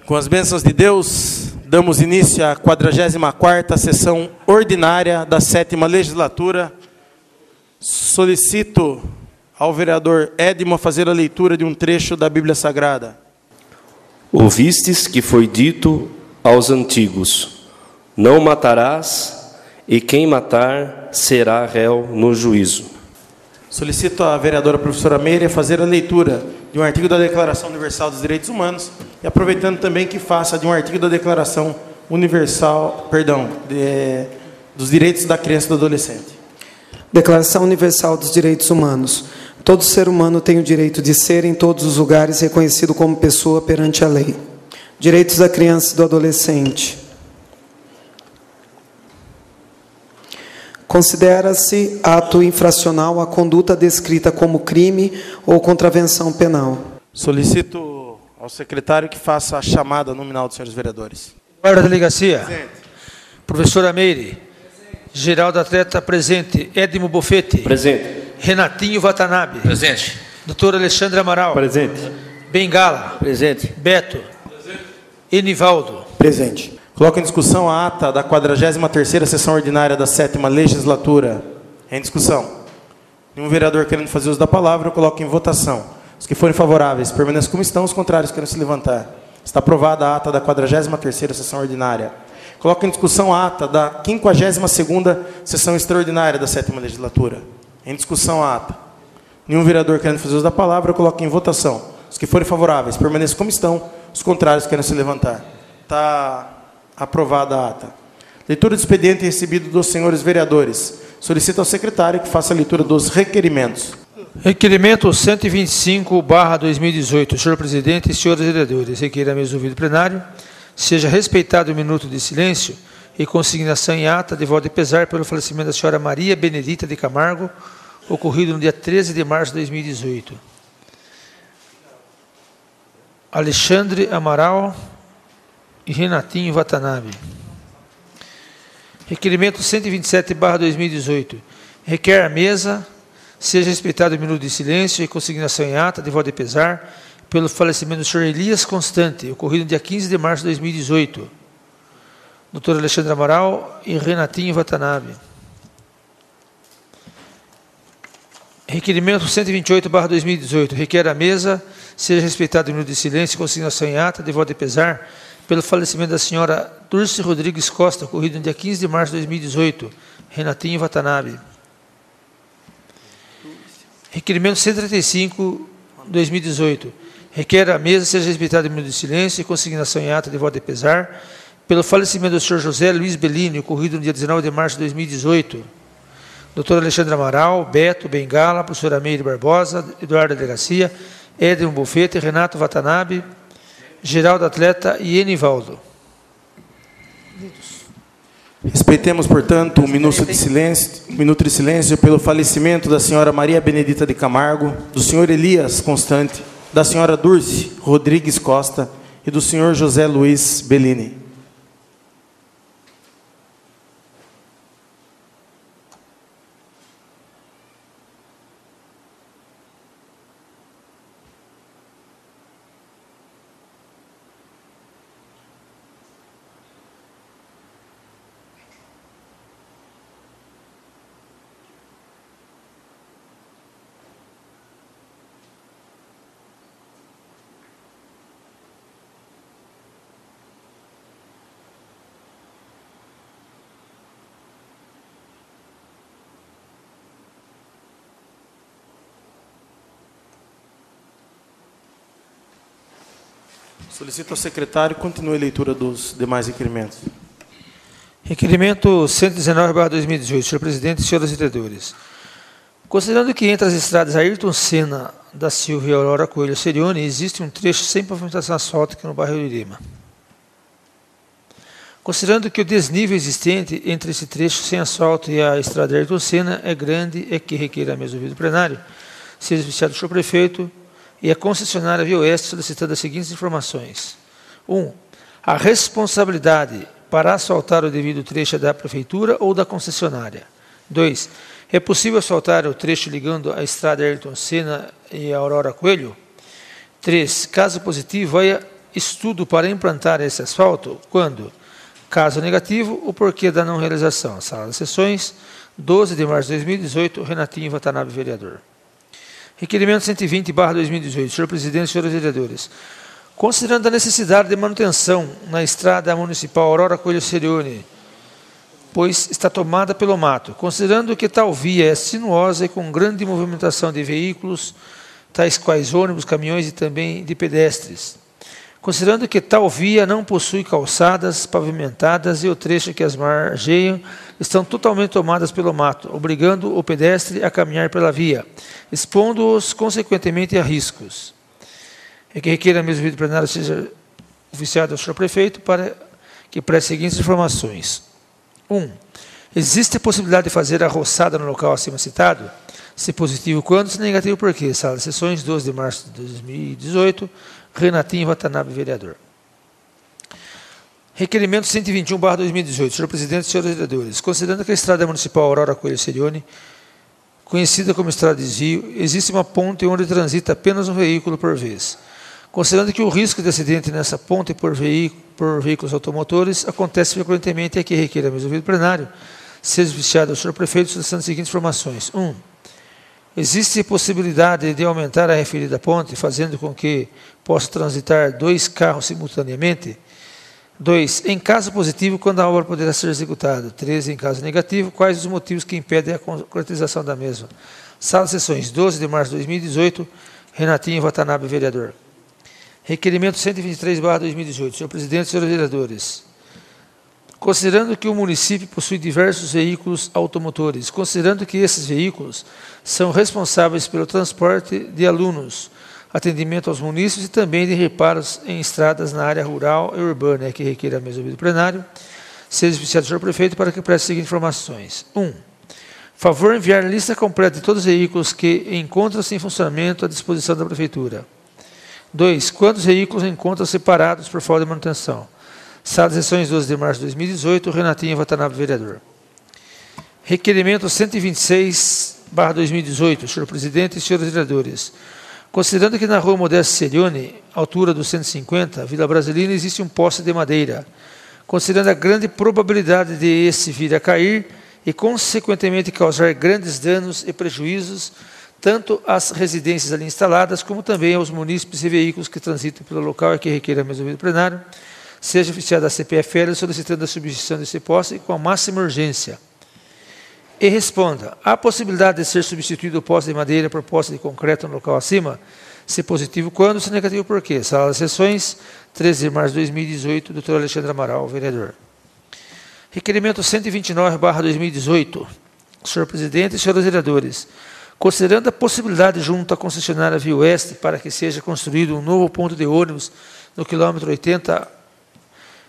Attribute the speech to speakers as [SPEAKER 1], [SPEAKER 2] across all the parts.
[SPEAKER 1] Com as bênçãos de Deus, damos início à 44ª sessão ordinária da 7ª legislatura. Solicito ao vereador Edmo a fazer a leitura de um trecho da Bíblia Sagrada.
[SPEAKER 2] Ouvistes que foi dito aos antigos: não matarás, e quem matar será réu no juízo.
[SPEAKER 1] Solicito à vereadora professora Meire a fazer a leitura de um artigo da Declaração Universal dos Direitos Humanos e aproveitando também que faça de um artigo da Declaração Universal, dos Direitos da Criança e do Adolescente.
[SPEAKER 3] Declaração Universal dos Direitos Humanos. Todo ser humano tem o direito de ser, em todos os lugares, reconhecido como pessoa perante a lei. Direitos da criança e do adolescente. Considera-se ato infracional a conduta descrita como crime ou contravenção penal.
[SPEAKER 1] Solicito ao secretário que faça a chamada nominal dos senhores vereadores.
[SPEAKER 4] Guarda da Delegacia.
[SPEAKER 1] Presente.
[SPEAKER 4] Professora Meire. Geraldo Atleta, presente. Edmo Bofete.
[SPEAKER 2] Presente.
[SPEAKER 4] Renatinho Watanabe.
[SPEAKER 5] Presente.
[SPEAKER 4] Doutor Alexandre Amaral.
[SPEAKER 6] Presente.
[SPEAKER 4] Bengala.
[SPEAKER 5] Presente.
[SPEAKER 4] Beto. Presente. Enivaldo.
[SPEAKER 3] Presente.
[SPEAKER 1] Coloco em discussão a ata da 43ª sessão ordinária da 7ª legislatura. Em discussão. Nenhum vereador querendo fazer uso da palavra, eu coloco em votação. Os que forem favoráveis, permaneçam como estão, os contrários querem se levantar. Está aprovada a ata da 43ª sessão ordinária. Coloco em discussão a ata da 52ª sessão extraordinária da 7ª legislatura. Em discussão a ata. Nenhum vereador querendo fazer uso da palavra, eu coloco em votação. Os que forem favoráveis, permaneçam como estão, os contrários querem se levantar. Está aprovada a ata. Leitura do expediente recebido dos senhores vereadores. Solicito ao secretário que faça a leitura dos requerimentos.
[SPEAKER 4] Requerimento 125/2018. Senhor presidente e senhores vereadores, requer a mesa ouvido plenário. Seja respeitado o minuto de silêncio e consignação em ata de voto de pesar pelo falecimento da senhora Maria Benedita de Camargo, ocorrido no dia 13 de março de 2018. Alexandre Amaral e Renatinho Watanabe. Requerimento 127/2018. Requer a mesa, seja respeitado o minuto de silêncio e consignação em ata de voto de pesar pelo falecimento do senhor Elias Constante, ocorrido no dia 15 de março de 2018. Doutor Alexandre Amaral e Renatinho Watanabe. Requerimento 128/2018. Requer a mesa, seja respeitado o minuto de silêncio e consignação em ata de voto de pesar pelo falecimento da senhora Dulce Rodrigues Costa, ocorrido no dia 15 de março de 2018. Renatinho Watanabe. Requerimento 135/2018. Requer a mesa, seja respeitado o minuto de silêncio e consignação em ata de voto de pesar pelo falecimento do senhor José Luiz Bellini, ocorrido no dia 19 de março de 2018. Doutor Alexandre Amaral, Beto, Bengala, professora Meire Barbosa, Eduardo da Delegacia, Edmo Bofete, Renato Watanabe, Geraldo Atleta e Enivaldo.
[SPEAKER 1] Respeitemos, portanto, um minuto de silêncio pelo falecimento da senhora Maria Benedita de Camargo, do senhor Elias Constante, da senhora Dulce Rodrigues Costa e do senhor José Luiz Bellini. Solicito ao secretário que continue a leitura dos demais requerimentos.
[SPEAKER 4] Requerimento 119/2018. Senhor presidente e senhores vereadores. Considerando que entre as estradas Ayrton Senna da Silva e Aurora Coelho Serione existe um trecho sem pavimentação asfáltica no bairro Irema. Considerando que o desnível existente entre esse trecho sem asfalto e a estrada Ayrton Senna é grande, é que requer a mesa ouvido plenário, seja oficiado do senhor prefeito e a concessionária Via Oeste solicitando as seguintes informações. 1. A responsabilidade para asfaltar o devido trecho é da prefeitura ou da concessionária. 2. É possível asfaltar o trecho ligando a estrada Ayrton Senna e a Aurora Coelho? 3. Caso positivo, vai estudo para implantar esse asfalto? Quando? Caso negativo, o porquê da não realização. Sala das Sessões, 12 de março de 2018, Renatinho Watanabe, vereador. Requerimento 120/2018. Senhor presidente, senhores vereadores, considerando a necessidade de manutenção na estrada municipal Aurora Coelho Serione, pois está tomada pelo mato, considerando que tal via é sinuosa e com grande movimentação de veículos, tais quais ônibus, caminhões e também de pedestres, considerando que tal via não possui calçadas pavimentadas e o trecho que as margeiam estão totalmente tomadas pelo mato, obrigando o pedestre a caminhar pela via, expondo-os consequentemente a riscos. É que requer a mesa do vídeo plenário seja oficiado ao senhor prefeito para que preste as seguintes informações. 1. Existe a possibilidade de fazer a roçada no local acima citado? Se positivo, quando? Se negativo, por quê? Sala de Sessões, 12 de março de 2018, Renatinho Watanabe, vereador. Requerimento 121/2018. Senhor presidente, senhores vereadores, considerando que a estrada municipal Aurora Coelho Serione, conhecida como estrada de desvio, existe uma ponte onde transita apenas um veículo por vez. Considerando que o risco de acidente nessa ponte por veículos automotores acontece frequentemente, é que requer a mesa do vídeo plenário seja oficiado ao senhor prefeito solicitando as seguintes informações. 1. Existe possibilidade de aumentar a referida ponte, fazendo com que possa transitar 2 carros simultaneamente? 2. Em caso positivo, quando a obra poderá ser executada? 3. Em caso negativo, quais os motivos que impedem a concretização da mesma? Sala de Sessões, 12 de março de 2018, Renatinho Watanabe, vereador. Requerimento 123/2018. Senhor presidente, senhores vereadores, considerando que o município possui diversos veículos automotores, considerando que esses veículos são responsáveis pelo transporte de alunos, atendimento aos munícipes e também de reparos em estradas na área rural e urbana, é que requer a mesa do vídeo plenário seja oficiado ao senhor prefeito para que preste as seguintes informações. 1. Favor enviar a lista completa de todos os veículos que encontram-se em funcionamento à disposição da prefeitura. 2. Quantos veículos encontram separados por falta de manutenção? Sala de Sessões, 12 de março de 2018, Renatinho Watanabe, vereador. Requerimento 126/2018, senhor presidente e senhores vereadores. Considerando que na rua Modesto Serione, altura do 150, Vila Brasilina, existe um poste de madeira, considerando a grande probabilidade de esse vir a cair e, consequentemente, causar grandes danos e prejuízos, tanto às residências ali instaladas, como também aos munícipes e veículos que transitam pelo local, e que requer a mesa do vídeo plenário seja oficiada a CPFL solicitando a substituição desse poste com a máxima urgência. E responda: há possibilidade de ser substituído o poste de madeira por poste de concreto no local acima? Se positivo, quando? Se negativo, por quê? Sala das Sessões, 13 de março de 2018, doutor Alexandre Amaral, vereador. Requerimento 129/2018. Senhor presidente e senhores vereadores, considerando a possibilidade junto à concessionária Via Oeste para que seja construído um novo ponto de ônibus no quilômetro 80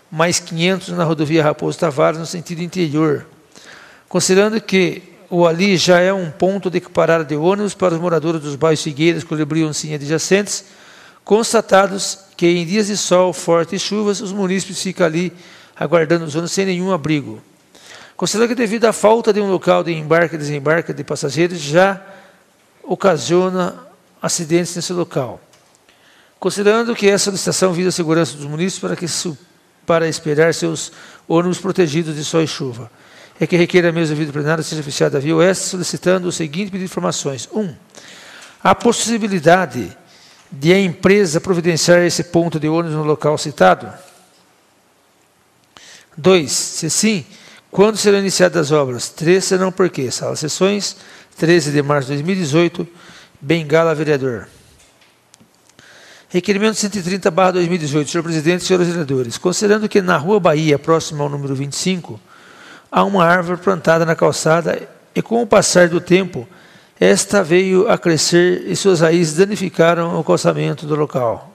[SPEAKER 4] mais 500 na rodovia Raposo Tavares, no sentido interior, considerando que o ali já é um ponto de parada de ônibus para os moradores dos bairros Figueiras, Colibri e Oncinha adjacentes, constatados que em dias de sol forte e chuvas, os munícipes ficam ali aguardando os ônibus sem nenhum abrigo. Considerando que devido à falta de um local de embarque e desembarque de passageiros, já ocasiona acidentes nesse local. Considerando que essa licitação visa a segurança dos munícipes para esperar seus ônibus protegidos de sol e chuva, é que requer a mesa do vídeo plenário seja oficiada da Via Oeste, solicitando o seguinte pedido de informações. 1. A possibilidade de a empresa providenciar esse ponto de ônibus no local citado? 2. Se sim, quando serão iniciadas as obras? 3. Se não, por quê? Sala de Sessões, 13 de março de 2018, Bengala, vereador. Requerimento 130/2018. Senhor presidente e senhores vereadores, considerando que na Rua Bahia, próxima ao número 25, há uma árvore plantada na calçada e, com o passar do tempo, esta veio a crescer e suas raízes danificaram o calçamento do local.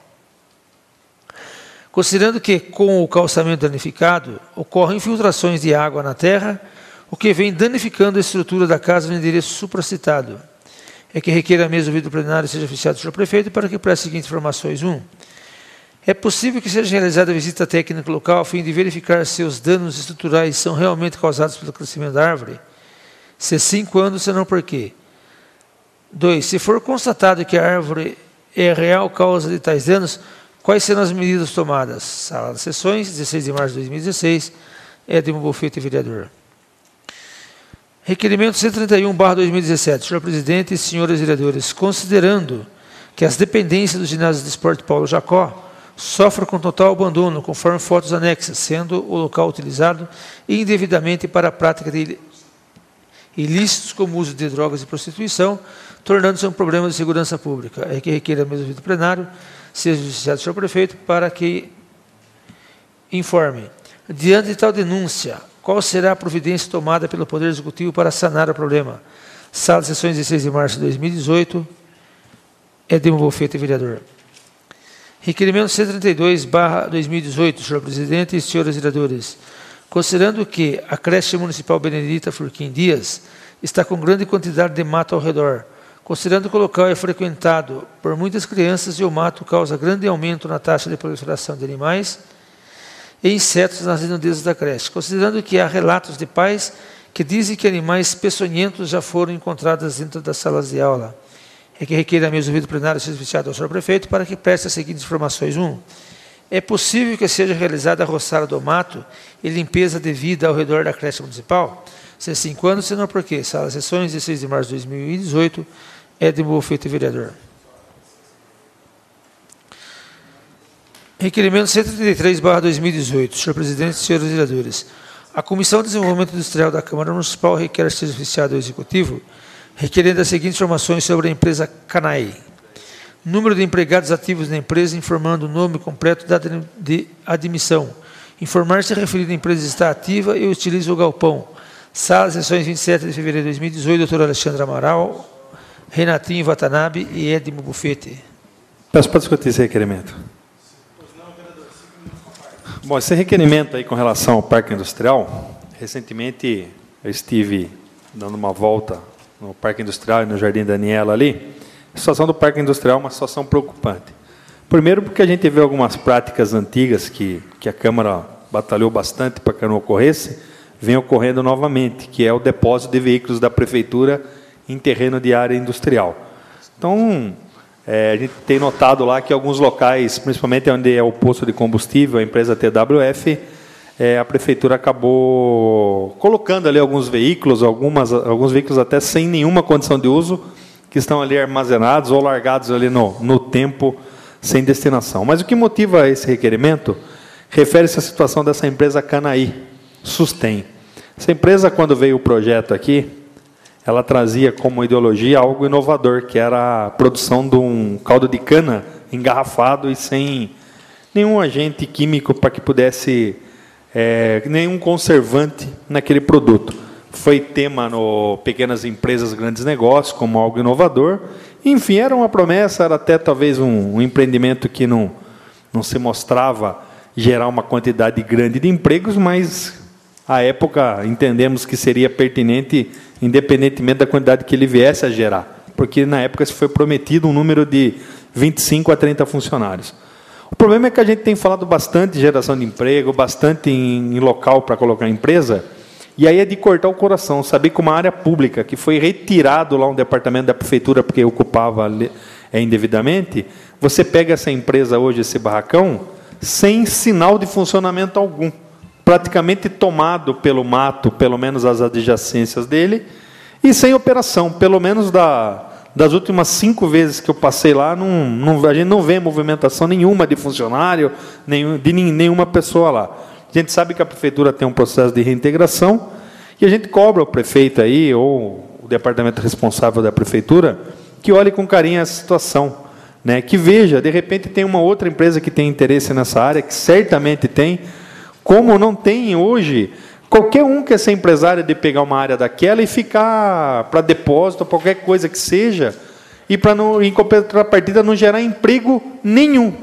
[SPEAKER 4] Considerando que, com o calçamento danificado, ocorrem infiltrações de água na terra, o que vem danificando a estrutura da casa no endereço supracitado, é que requer a mesa do vídeo plenário seja oficiado do senhor prefeito para que preste as seguintes informações. 1. É possível que seja realizada a visita técnica local a fim de verificar se os danos estruturais são realmente causados pelo crescimento da árvore? Se sim, quando? Se não, por quê? 2. Se for constatado que a árvore é a real causa de tais danos, Quais serão as medidas tomadas? Sala das Sessões, 16 de março de 2016, Edmo Bolfetti, vereador. Requerimento 131/2017. Senhor presidente e senhores vereadores, considerando que as dependências do ginásio de esporte Paulo Jacó sofrem com total abandono, conforme fotos anexas, sendo o local utilizado indevidamente para a prática de ilícitos como uso de drogas e prostituição, tornando-se um problema de segurança pública. É que requer a mesa do plenário, seja justiçado o senhor prefeito, para que informe. Diante de tal denúncia, qual será a providência tomada pelo Poder Executivo para sanar o problema? Sala de Sessões, 16 de março de 2018, Edmo Bolfetti, vereador. Requerimento 132/2018, senhor presidente e senhores vereadores. Considerando que a creche municipal Benedita Furquim Dias está com grande quantidade de mato ao redor, considerando que o local é frequentado por muitas crianças e o mato causa grande aumento na taxa de proliferação de animais e insetos nas redondezas da creche, considerando que há relatos de pais que dizem que animais peçonhentos já foram encontrados dentro das salas de aula, é que requer a mesa do plenário seja oficiado ao senhor prefeito para que preste as seguintes informações. 1. É possível que seja realizada a roçada do mato e limpeza devida ao redor da creche municipal? Se sim, quando, se não, por quê? Sala de Sessões, 16 de março de 2018, Edmo Bolfetti, vereador. Requerimento 133/2018. Senhor presidente e senhores vereadores, a Comissão de Desenvolvimento Industrial da Câmara Municipal requer seja oficiado ao Executivo, requerendo as seguintes informações sobre a empresa Canaí. Número de empregados ativos na empresa, informando o nome completo de admissão. Informar se a referida empresa está ativa e utiliza o galpão. Sala de Sessões, 27 de fevereiro de 2018, doutor Alexandre Amaral, Renatinho Watanabe e Edmo Bolfetti.
[SPEAKER 5] Peço para discutir esse requerimento. Bom, esse requerimento aí com relação ao Parque Industrial, recentemente eu estive dando uma volta no Parque Industrial e no Jardim Daniela ali. A situação do Parque Industrial é uma situação preocupante. Primeiro porque a gente vê algumas práticas antigas que a Câmara batalhou bastante para que não ocorresse, vem ocorrendo novamente, que é o depósito de veículos da Prefeitura em terreno de área industrial. Então, a gente tem notado lá que alguns locais, principalmente onde é o posto de combustível, a empresa TWF, a Prefeitura acabou colocando ali alguns veículos, alguns veículos até sem nenhuma condição de uso, que estão ali armazenados ou largados ali no tempo, sem destinação. Mas o que motiva esse requerimento refere-se à situação dessa empresa Canaí, Sustem. Essa empresa, quando veio o projeto aqui, ela trazia como ideologia algo inovador, que era a produção de um caldo de cana engarrafado e sem nenhum agente químico para que pudesse, nenhum conservante naquele produto. Foi tema no Pequenas Empresas, Grandes Negócios, como algo inovador. Enfim, era uma promessa, era até talvez um empreendimento que não se mostrava gerar uma quantidade grande de empregos, mas, à época, entendemos que seria pertinente, independentemente da quantidade que ele viesse a gerar, porque, na época, se foi prometido um número de 25 a 30 funcionários. O problema é que a gente tem falado bastante de geração de emprego, bastante em local para colocar empresa, e aí é de cortar o coração, saber que uma área pública, que foi retirado lá um departamento da Prefeitura, porque ocupava indevidamente, você pega essa empresa hoje, esse barracão, sem sinal de funcionamento algum, praticamente tomado pelo mato, pelo menos as adjacências dele, e sem operação, pelo menos das últimas 5 vezes que eu passei lá, a gente não vê movimentação nenhuma de funcionário, de nenhuma pessoa lá. A gente sabe que a Prefeitura tem um processo de reintegração, e a gente cobra o prefeito aí, ou o departamento responsável da Prefeitura, que olhe com carinho essa situação, né? Que veja, de repente tem uma outra empresa que tem interesse nessa área, que certamente tem, como não tem hoje, qualquer um que é ser empresário de pegar uma área daquela e ficar para depósito, qualquer coisa que seja, e para em contrapartida não gerar emprego nenhum,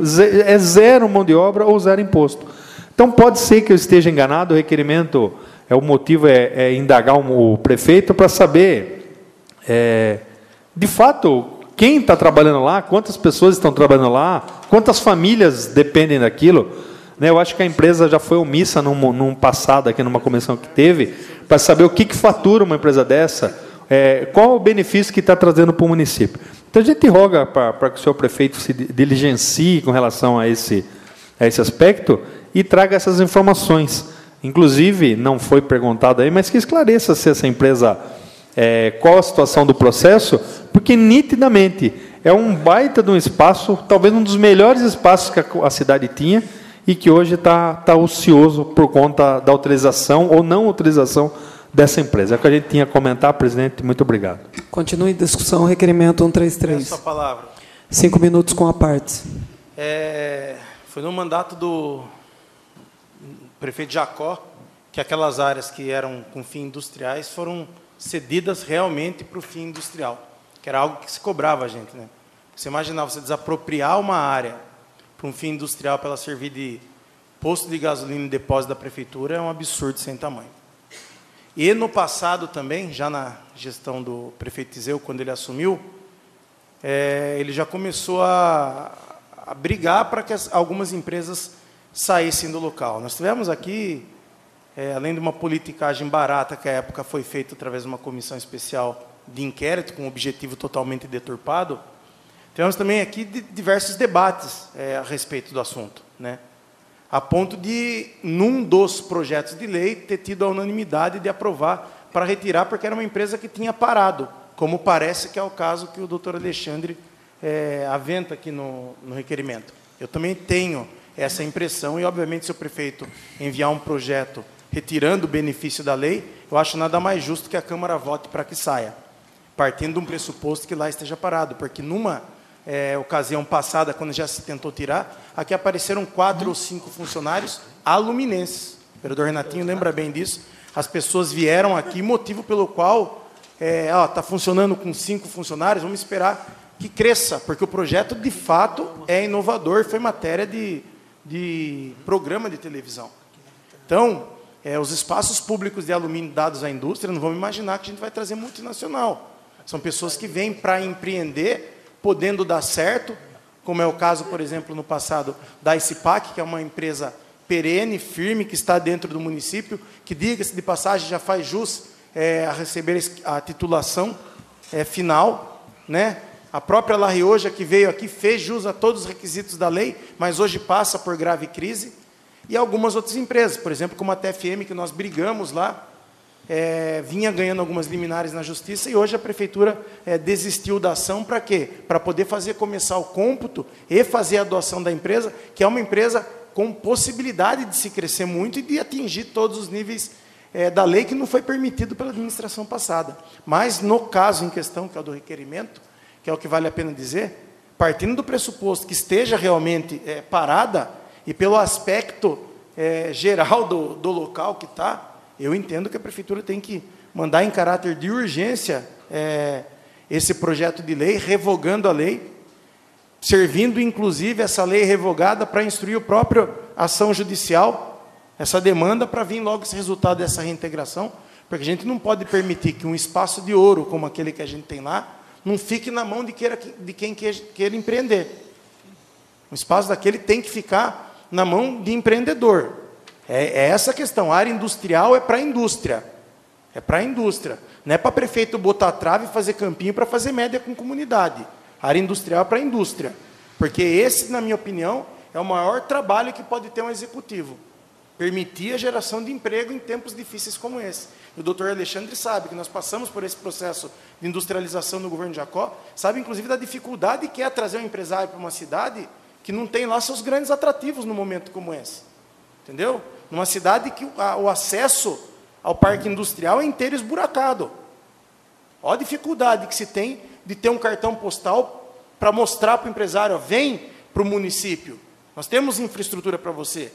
[SPEAKER 5] é zero mão de obra ou zero imposto. Então pode ser que eu esteja enganado, o requerimento, o motivo é indagar o prefeito para saber, de fato, quem está trabalhando lá, quantas pessoas estão trabalhando lá, quantas famílias dependem daquilo. Eu acho que a empresa já foi omissa num passado, aqui numa comissão que teve, para saber o que fatura uma empresa dessa, qual o benefício que está trazendo para o município. Então, a gente roga para que o senhor prefeito se diligencie com relação a esse aspecto e traga essas informações. Inclusive, não foi perguntado aí, mas que esclareça se essa empresa, qual a situação do processo, porque nitidamente é um baita de um espaço, talvez um dos melhores espaços que a cidade tinha e que hoje está ocioso por conta da utilização ou não utilização dessa empresa. É o que a gente tinha a comentar, presidente. Muito obrigado.
[SPEAKER 3] Continue discussão, requerimento 133.
[SPEAKER 1] Essa palavra.
[SPEAKER 3] 5 minutos com a parte.
[SPEAKER 1] Foi no mandato do prefeito Jacó que aquelas áreas que eram com fins industriais foram cedidas realmente para o fim industrial, que era algo que se cobrava a gente, né? Você imaginava você desapropriar uma área para um fim industrial para ela servir de posto de gasolina e depósito da prefeitura é um absurdo sem tamanho. E no passado também, já na gestão do prefeito Tiseu, quando ele assumiu, ele já começou a brigar para que algumas empresas saíssem do local. Nós tivemos aqui, além de uma politicagem barata, que à época foi feita através de uma comissão especial de inquérito, com um objetivo totalmente deturpado, tivemos também aqui diversos debates a respeito do assunto, né? A ponto de, num dos projetos de lei, ter tido a unanimidade de aprovar para retirar, porque era uma empresa que tinha parado, como parece que é o caso que o doutor Alexandre aventa aqui no requerimento. Eu também tenho essa impressão e, obviamente, se o prefeito enviar um projeto retirando o benefício da lei, eu acho nada mais justo que a Câmara vote para que saia, partindo de um pressuposto que lá esteja parado, porque numa ocasião passada, quando já se tentou tirar, aqui apareceram 4 ou 5 funcionários aluminenses. O vereador Renatinho lembra bem disso. As pessoas vieram aqui, motivo pelo qual está funcionando com 5 funcionários, vamos esperar que cresça, porque o projeto, de fato, é inovador, foi matéria de programa de televisão. Então, os espaços públicos de alumínio dados à indústria, não vamos imaginar que a gente vai trazer multinacional. São pessoas que vêm para empreender, podendo dar certo, como é o caso, por exemplo, no passado, da ICIPAC, que é uma empresa perene, firme, que está dentro do município, que, diga-se de passagem, já faz jus a receber a titulação final, né? A própria La Rioja, que veio aqui, fez jus a todos os requisitos da lei, mas hoje passa por grave crise, e algumas outras empresas, por exemplo, como a TFM, que nós brigamos lá, vinha ganhando algumas liminares na justiça, e hoje a prefeitura desistiu da ação. Para quê? Para poder começar o cômputo e fazer a doação da empresa, que é uma empresa com possibilidade de se crescer muito e de atingir todos os níveis da lei, que não foi permitido pela administração passada. Mas, no caso em questão, que é o do requerimento, que é o que vale a pena dizer, partindo do pressuposto que esteja realmente parada, e pelo aspecto geral do local que está, eu entendo que a prefeitura tem que mandar em caráter de urgência esse projeto de lei, revogando a lei, servindo, inclusive, essa lei revogada para instruir a própria ação judicial, essa demanda, para vir logo esse resultado dessa reintegração, porque a gente não pode permitir que um espaço de ouro, como aquele que a gente tem lá, não fique na mão de quem queira empreender. O espaço daquele tem que ficar na mão de empreendedor. É essa a questão. A área industrial é para a indústria. É para a indústria. Não é para prefeito botar trave e fazer campinho para fazer média com comunidade. A área industrial é para a indústria. Porque esse, na minha opinião, é o maior trabalho que pode ter um executivo. Permitir a geração de emprego em tempos difíceis como esse. E o doutor Alexandre sabe que nós passamos por esse processo de industrialização no governo Jacó, sabe, inclusive, da dificuldade que é trazer um empresário para uma cidade que não tem lá seus grandes atrativos num momento como esse. Entendeu? Numa cidade que o acesso ao parque industrial é inteiro esburacado. Olha a dificuldade que se tem de ter um cartão postal para mostrar para o empresário: vem para o município, nós temos infraestrutura para você.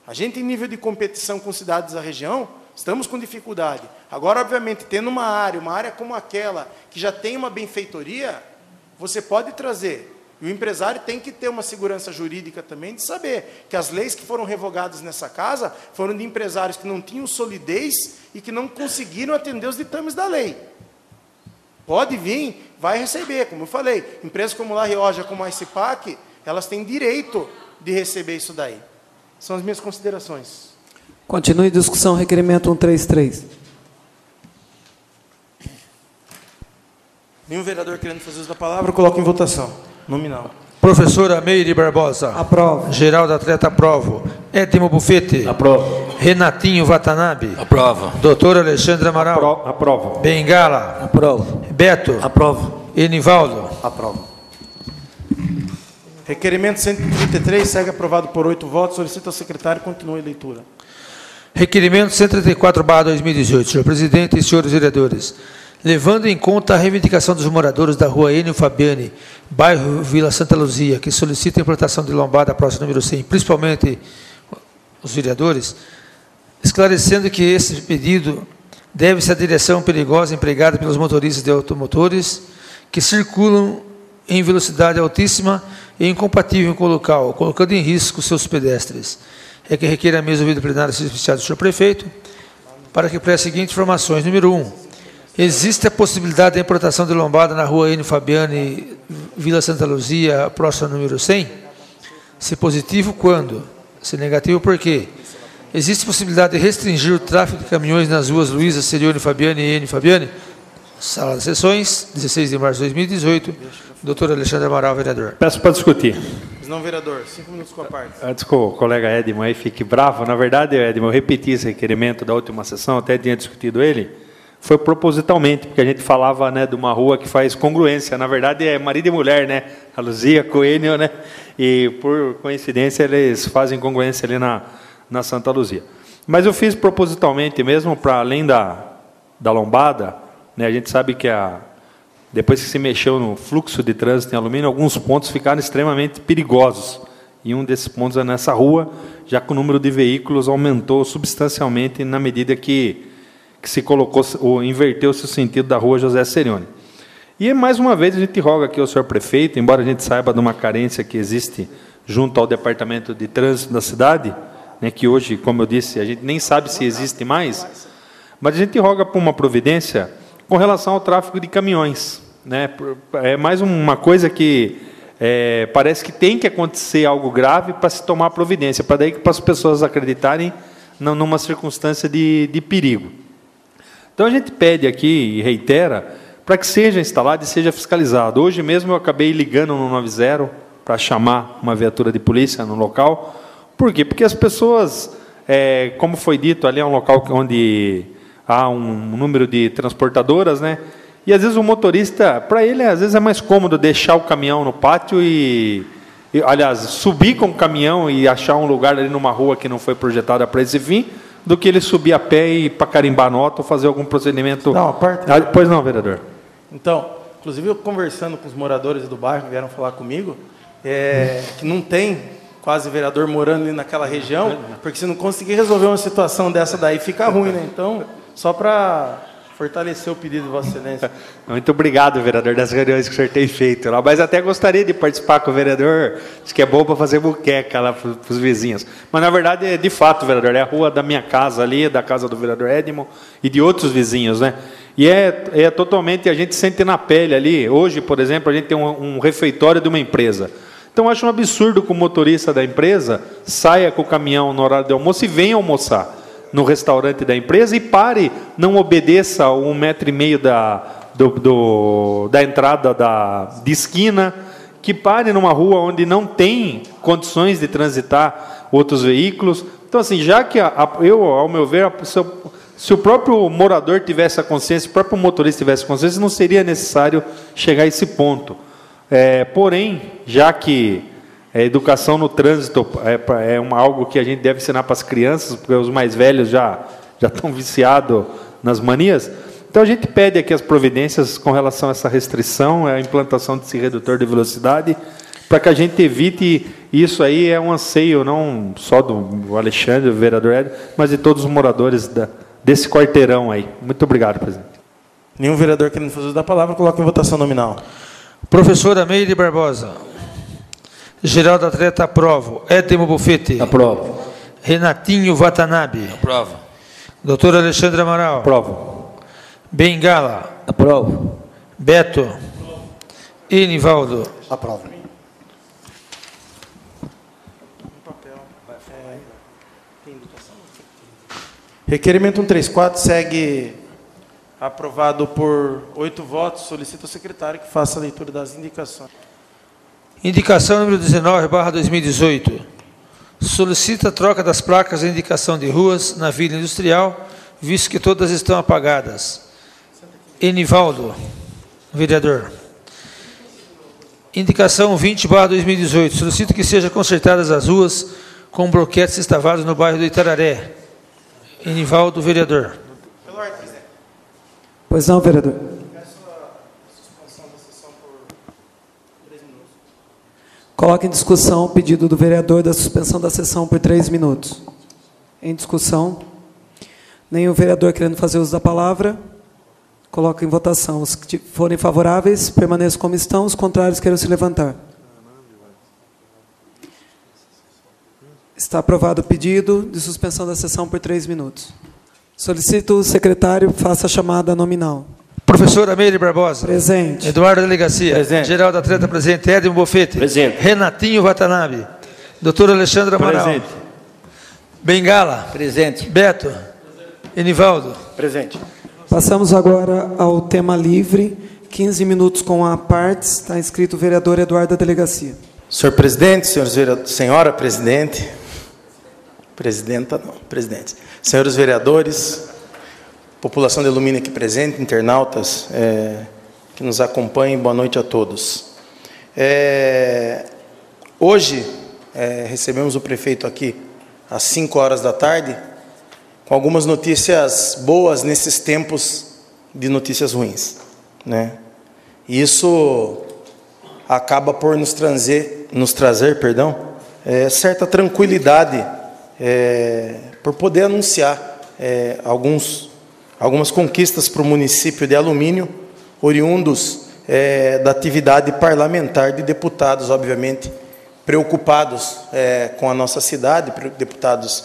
[SPEAKER 1] A gente, em nível de competição com cidades da região, estamos com dificuldade. Agora, obviamente, tendo uma área como aquela, que já tem uma benfeitoria, você pode trazer. E o empresário tem que ter uma segurança jurídica também de saber que as leis que foram revogadas nessa casa foram de empresários que não tinham solidez e que não conseguiram atender os ditames da lei. Pode vir, vai receber, como eu falei. Empresas como La Rioja, como a ICIPAC, elas têm direito de receber isso daí. São as minhas considerações.
[SPEAKER 3] Continue discussão, requerimento 133.
[SPEAKER 1] Nenhum vereador querendo fazer uso da palavra, coloco em votação. Nominal.
[SPEAKER 4] Professora Meire Barbosa.
[SPEAKER 3] Aprovo.
[SPEAKER 4] Geraldo Atleta, aprovo. Edmo Bufete.
[SPEAKER 2] Aprovo.
[SPEAKER 4] Renatinho Watanabe.
[SPEAKER 2] Aprovo.
[SPEAKER 4] Doutora Alexandre Amaral.
[SPEAKER 5] Aprovo.
[SPEAKER 4] Bengala.
[SPEAKER 2] Aprovo.
[SPEAKER 4] Beto.
[SPEAKER 2] Aprovo.
[SPEAKER 4] Enivaldo.
[SPEAKER 2] Aprovo.
[SPEAKER 1] Requerimento 133 segue aprovado por 8 votos. Solicito ao secretário continue a leitura.
[SPEAKER 4] Requerimento 134/2018. Senhor presidente e senhores vereadores, levando em conta a reivindicação dos moradores da rua Enio Fabiani, bairro Vila Santa Luzia, que solicitam a implantação de lombada próxima número 100, principalmente os vereadores, esclarecendo que esse pedido deve-se à direção perigosa empregada pelos motoristas de automotores que circulam em velocidade altíssima e incompatível com o local, colocando em risco seus pedestres. É que requer a mesa ouvido plenário seja oficiado do senhor prefeito, para que preste as seguintes informações. Número 1. Existe a possibilidade da implantação de lombada na rua Enio Fabiani, Vila Santa Luzia, próxima número 100? Se positivo, quando? Se negativo, por quê? Existe possibilidade de restringir o tráfego de caminhões nas ruas Luísa, Serione Fabiani e Enio Fabiani? Sala de sessões, 16 de março de 2018. Doutor Alexandre Amaral, vereador.
[SPEAKER 5] Peço para discutir.
[SPEAKER 1] Não, vereador. 5 minutos com a parte.
[SPEAKER 5] Antes que o colega Edmo aí fique bravo, na verdade, Edmo, eu repeti esse requerimento da última sessão, até tinha discutido ele, foi propositalmente, porque a gente falava, né, de uma rua que faz congruência, na verdade é marido e mulher, né, a Luzia, Coenio, né, e por coincidência eles fazem congruência ali na Santa Luzia. Mas eu fiz propositalmente mesmo, para além da lombada, né, a gente sabe que depois que se mexeu no fluxo de trânsito em alumínio, alguns pontos ficaram extremamente perigosos. E um desses pontos é nessa rua, já que o número de veículos aumentou substancialmente na medida que se colocou, ou inverteu-se o sentido da rua José Serione. E, mais uma vez, a gente roga aqui ao senhor prefeito, embora a gente saiba de uma carência que existe junto ao Departamento de Trânsito da cidade, né, que hoje, como eu disse, a gente nem sabe se existe mais, mas a gente roga por uma providência com relação ao tráfego de caminhões, né? É mais uma coisa que parece que tem que acontecer algo grave para se tomar providência, para as pessoas acreditarem numa circunstância de perigo. Então a gente pede aqui e reitera para que seja instalado e seja fiscalizado. Hoje mesmo eu acabei ligando no 90 para chamar uma viatura de polícia no local. Por quê? Porque as pessoas, como foi dito, ali é um local onde há um número de transportadoras, né? E às vezes o motorista, para ele, às vezes é mais cômodo deixar o caminhão no pátio aliás, subir com o caminhão e achar um lugar ali numa rua que não foi projetada para esse fim, do que ele subir a pé e ir para carimbar nota ou fazer algum procedimento.
[SPEAKER 1] Não, a parte.
[SPEAKER 5] Pois não, vereador.
[SPEAKER 1] Então, inclusive eu conversando com os moradores do bairro que vieram falar comigo, que não tem quase vereador morando ali naquela região, porque se não conseguir resolver uma situação dessa daí, fica ruim, né? Então, só para fortalecer o pedido de Vossa Excelência.
[SPEAKER 5] Muito obrigado, vereador, das reuniões que o senhor tem feito lá, mas até gostaria de participar com o vereador, diz que é bom para fazer buqueca lá para os vizinhos. Mas, na verdade, de fato, vereador, é a rua da minha casa ali, da casa do vereador Edmo e de outros vizinhos, né? E é totalmente, a gente sente na pele ali. Hoje, por exemplo, a gente tem um refeitório de uma empresa. Então, eu acho um absurdo que o motorista da empresa saia com o caminhão no horário de almoço e venha almoçar no restaurante da empresa e pare, não obedeça a 1,5 metro da entrada de esquina, que pare numa rua onde não tem condições de transitar outros veículos. Então, assim, já que ao meu ver, se o próprio morador tivesse a consciência, se o próprio motorista tivesse a consciência, não seria necessário chegar a esse ponto. Porém, já que a educação no trânsito é algo que a gente deve ensinar para as crianças, porque os mais velhos já estão viciados nas manias, então a gente pede aqui as providências com relação a essa restrição, a implantação desse redutor de velocidade, para que a gente evite isso aí. É um anseio não só do Alexandre, do vereador Ed, mas de todos os moradores desse quarteirão aí. Muito obrigado, presidente.
[SPEAKER 1] Nenhum vereador querendo fazer uso da palavra, coloca em votação nominal.
[SPEAKER 4] Professora Meire Barbosa. Geraldo Atleta, aprovo. Edmo Bufete.
[SPEAKER 2] Aprovo.
[SPEAKER 4] Renatinho Watanabe.
[SPEAKER 2] Aprovo.
[SPEAKER 4] Doutor Alexandre Amaral.
[SPEAKER 5] Aprovo.
[SPEAKER 4] Bengala.
[SPEAKER 2] Aprovo.
[SPEAKER 4] Beto. Enivaldo.
[SPEAKER 2] Aprovo.
[SPEAKER 1] Requerimento 134 segue Aprovado por 8 votos, solicito ao secretário que faça a leitura das indicações.
[SPEAKER 4] Indicação número 19/2018. Solicita a troca das placas de indicação de ruas na Vila Industrial, visto que todas estão apagadas. Enivaldo, vereador. Indicação 20/2018. Solicito que sejam consertadas as ruas com bloquetes estavados no bairro do Itararé. Enivaldo, vereador.
[SPEAKER 3] Pois não, vereador. Coloque em discussão o pedido do vereador da suspensão da sessão por 3 minutos. Em discussão. Nenhum vereador querendo fazer uso da palavra. Coloque em votação. Os que forem favoráveis, permaneçam como estão. Os contrários, queiram se levantar. Está aprovado o pedido de suspensão da sessão por 3 minutos. Solicito o secretário faça a chamada nominal.
[SPEAKER 4] Professor Ameire Barbosa.
[SPEAKER 3] Presente.
[SPEAKER 4] Eduardo Delegacia.
[SPEAKER 1] Presente.
[SPEAKER 4] Geraldo Atleta presente. Edmo Bofete.
[SPEAKER 2] Presente.
[SPEAKER 4] Renatinho Watanabe. Doutor Alexandre Amaral.
[SPEAKER 5] Presente.
[SPEAKER 4] Bengala.
[SPEAKER 6] Presente.
[SPEAKER 4] Beto. Enivaldo.
[SPEAKER 1] Presente.
[SPEAKER 3] Passamos agora ao tema livre. 15 minutos com a partes. Está inscrito o vereador Eduardo da Delegacia.
[SPEAKER 1] Senhor presidente, senhora presidente, presidenta não, presidente, senhores vereadores, população de Elumina aqui presente, internautas que nos acompanhem, boa noite a todos. Hoje recebemos o prefeito aqui às 5 horas da tarde, com algumas notícias boas nesses tempos de notícias ruins, né? E isso acaba por nos trazer, certa tranquilidade, por poder anunciar algumas conquistas para o município de Alumínio, oriundos da atividade parlamentar de deputados, obviamente, preocupados com a nossa cidade, deputados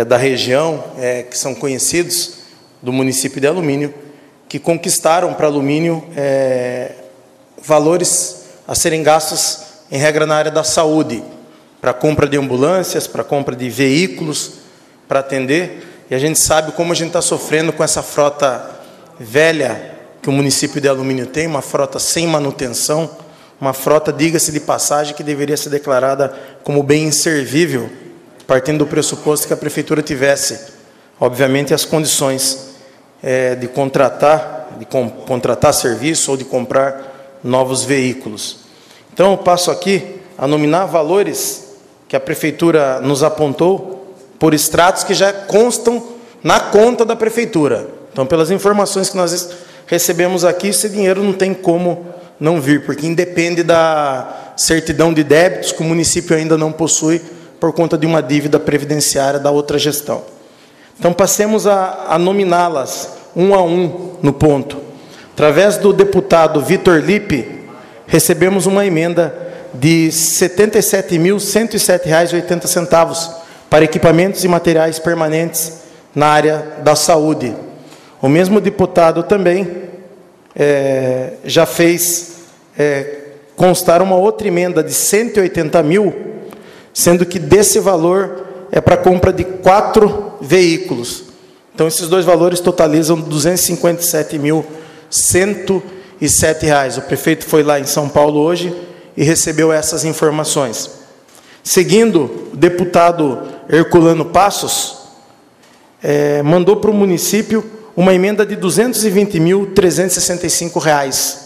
[SPEAKER 1] da região, que são conhecidos do município de Alumínio, que conquistaram para Alumínio valores a serem gastos, em regra, na área da saúde, para compra de ambulâncias, para compra de veículos, para atender. E a gente sabe como a gente está sofrendo com essa frota velha que o município de Alumínio tem, uma frota sem manutenção, uma frota, diga-se de passagem, que deveria ser declarada como bem inservível, partindo do pressuposto que a prefeitura tivesse, obviamente, as condições de contratar serviço ou de comprar novos veículos. Então, eu passo aqui a nominar valores que a prefeitura nos apontou por extratos que já constam na conta da prefeitura. Então, pelas informações que nós recebemos aqui, esse dinheiro não tem como não vir, porque independe da certidão de débitos que o município ainda não possui por conta de uma dívida previdenciária da outra gestão. Então, passemos a nominá-las um a um no ponto. Através do deputado Vitor Lippe, recebemos uma emenda de R$ 77.107,80 para equipamentos e materiais permanentes na área da saúde. O mesmo deputado também já fez constar uma outra emenda de R$ 180 mil, sendo que desse valor é para a compra de 4 veículos. Então, esses dois valores totalizam R$ 257.107. O prefeito foi lá em São Paulo hoje e recebeu essas informações. Seguindo, o deputado Herculano Passos mandou para o município uma emenda de R$ 220.365,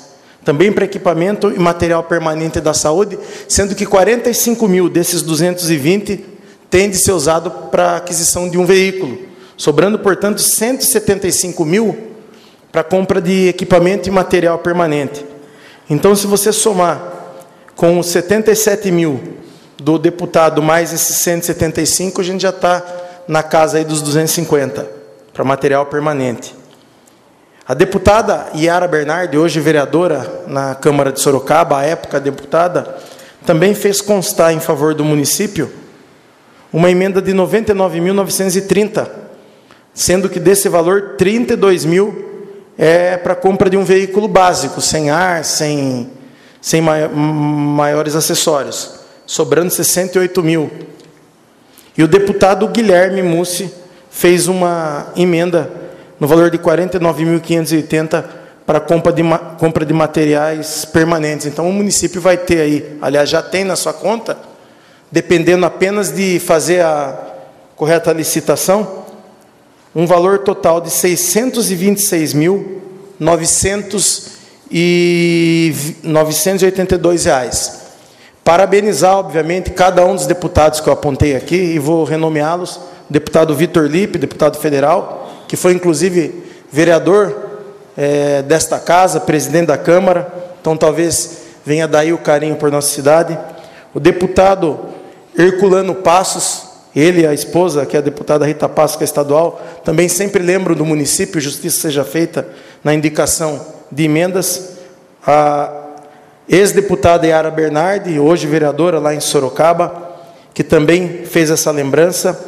[SPEAKER 1] também para equipamento e material permanente da saúde, sendo que 45 mil desses 220 tem de ser usado para aquisição de um veículo, sobrando, portanto, 175 mil para compra de equipamento e material permanente. Então, se você somar com os 77 mil do deputado mais esses 175, a gente já está na casa aí dos 250 para material permanente. A deputada Yara Bernardi, hoje vereadora na Câmara de Sorocaba, à época deputada, também fez constar em favor do município uma emenda de 99.930, sendo que desse valor 32 mil é para compra de um veículo básico, sem ar, sem maiores acessórios, sobrando 68 mil. E o deputado Guilherme Mussi fez uma emenda no no valor de R$ 49.580 para compra de materiais permanentes. Então, o município vai ter aí, aliás, já tem na sua conta, dependendo apenas de fazer a correta licitação, um valor total de R$ 626.982. Parabenizar, obviamente, cada um dos deputados que eu apontei aqui, e vou renomeá-los: deputado Vitor Lippe, deputado federal, que foi, inclusive, vereador desta casa, presidente da Câmara, então talvez venha daí o carinho por nossa cidade. O deputado Herculano Passos, ele e a esposa, que é a deputada Rita Passos, que é estadual, também sempre lembro do município, justiça seja feita na indicação de emendas. A ex-deputada Yara Bernardi, hoje vereadora lá em Sorocaba, que também fez essa lembrança,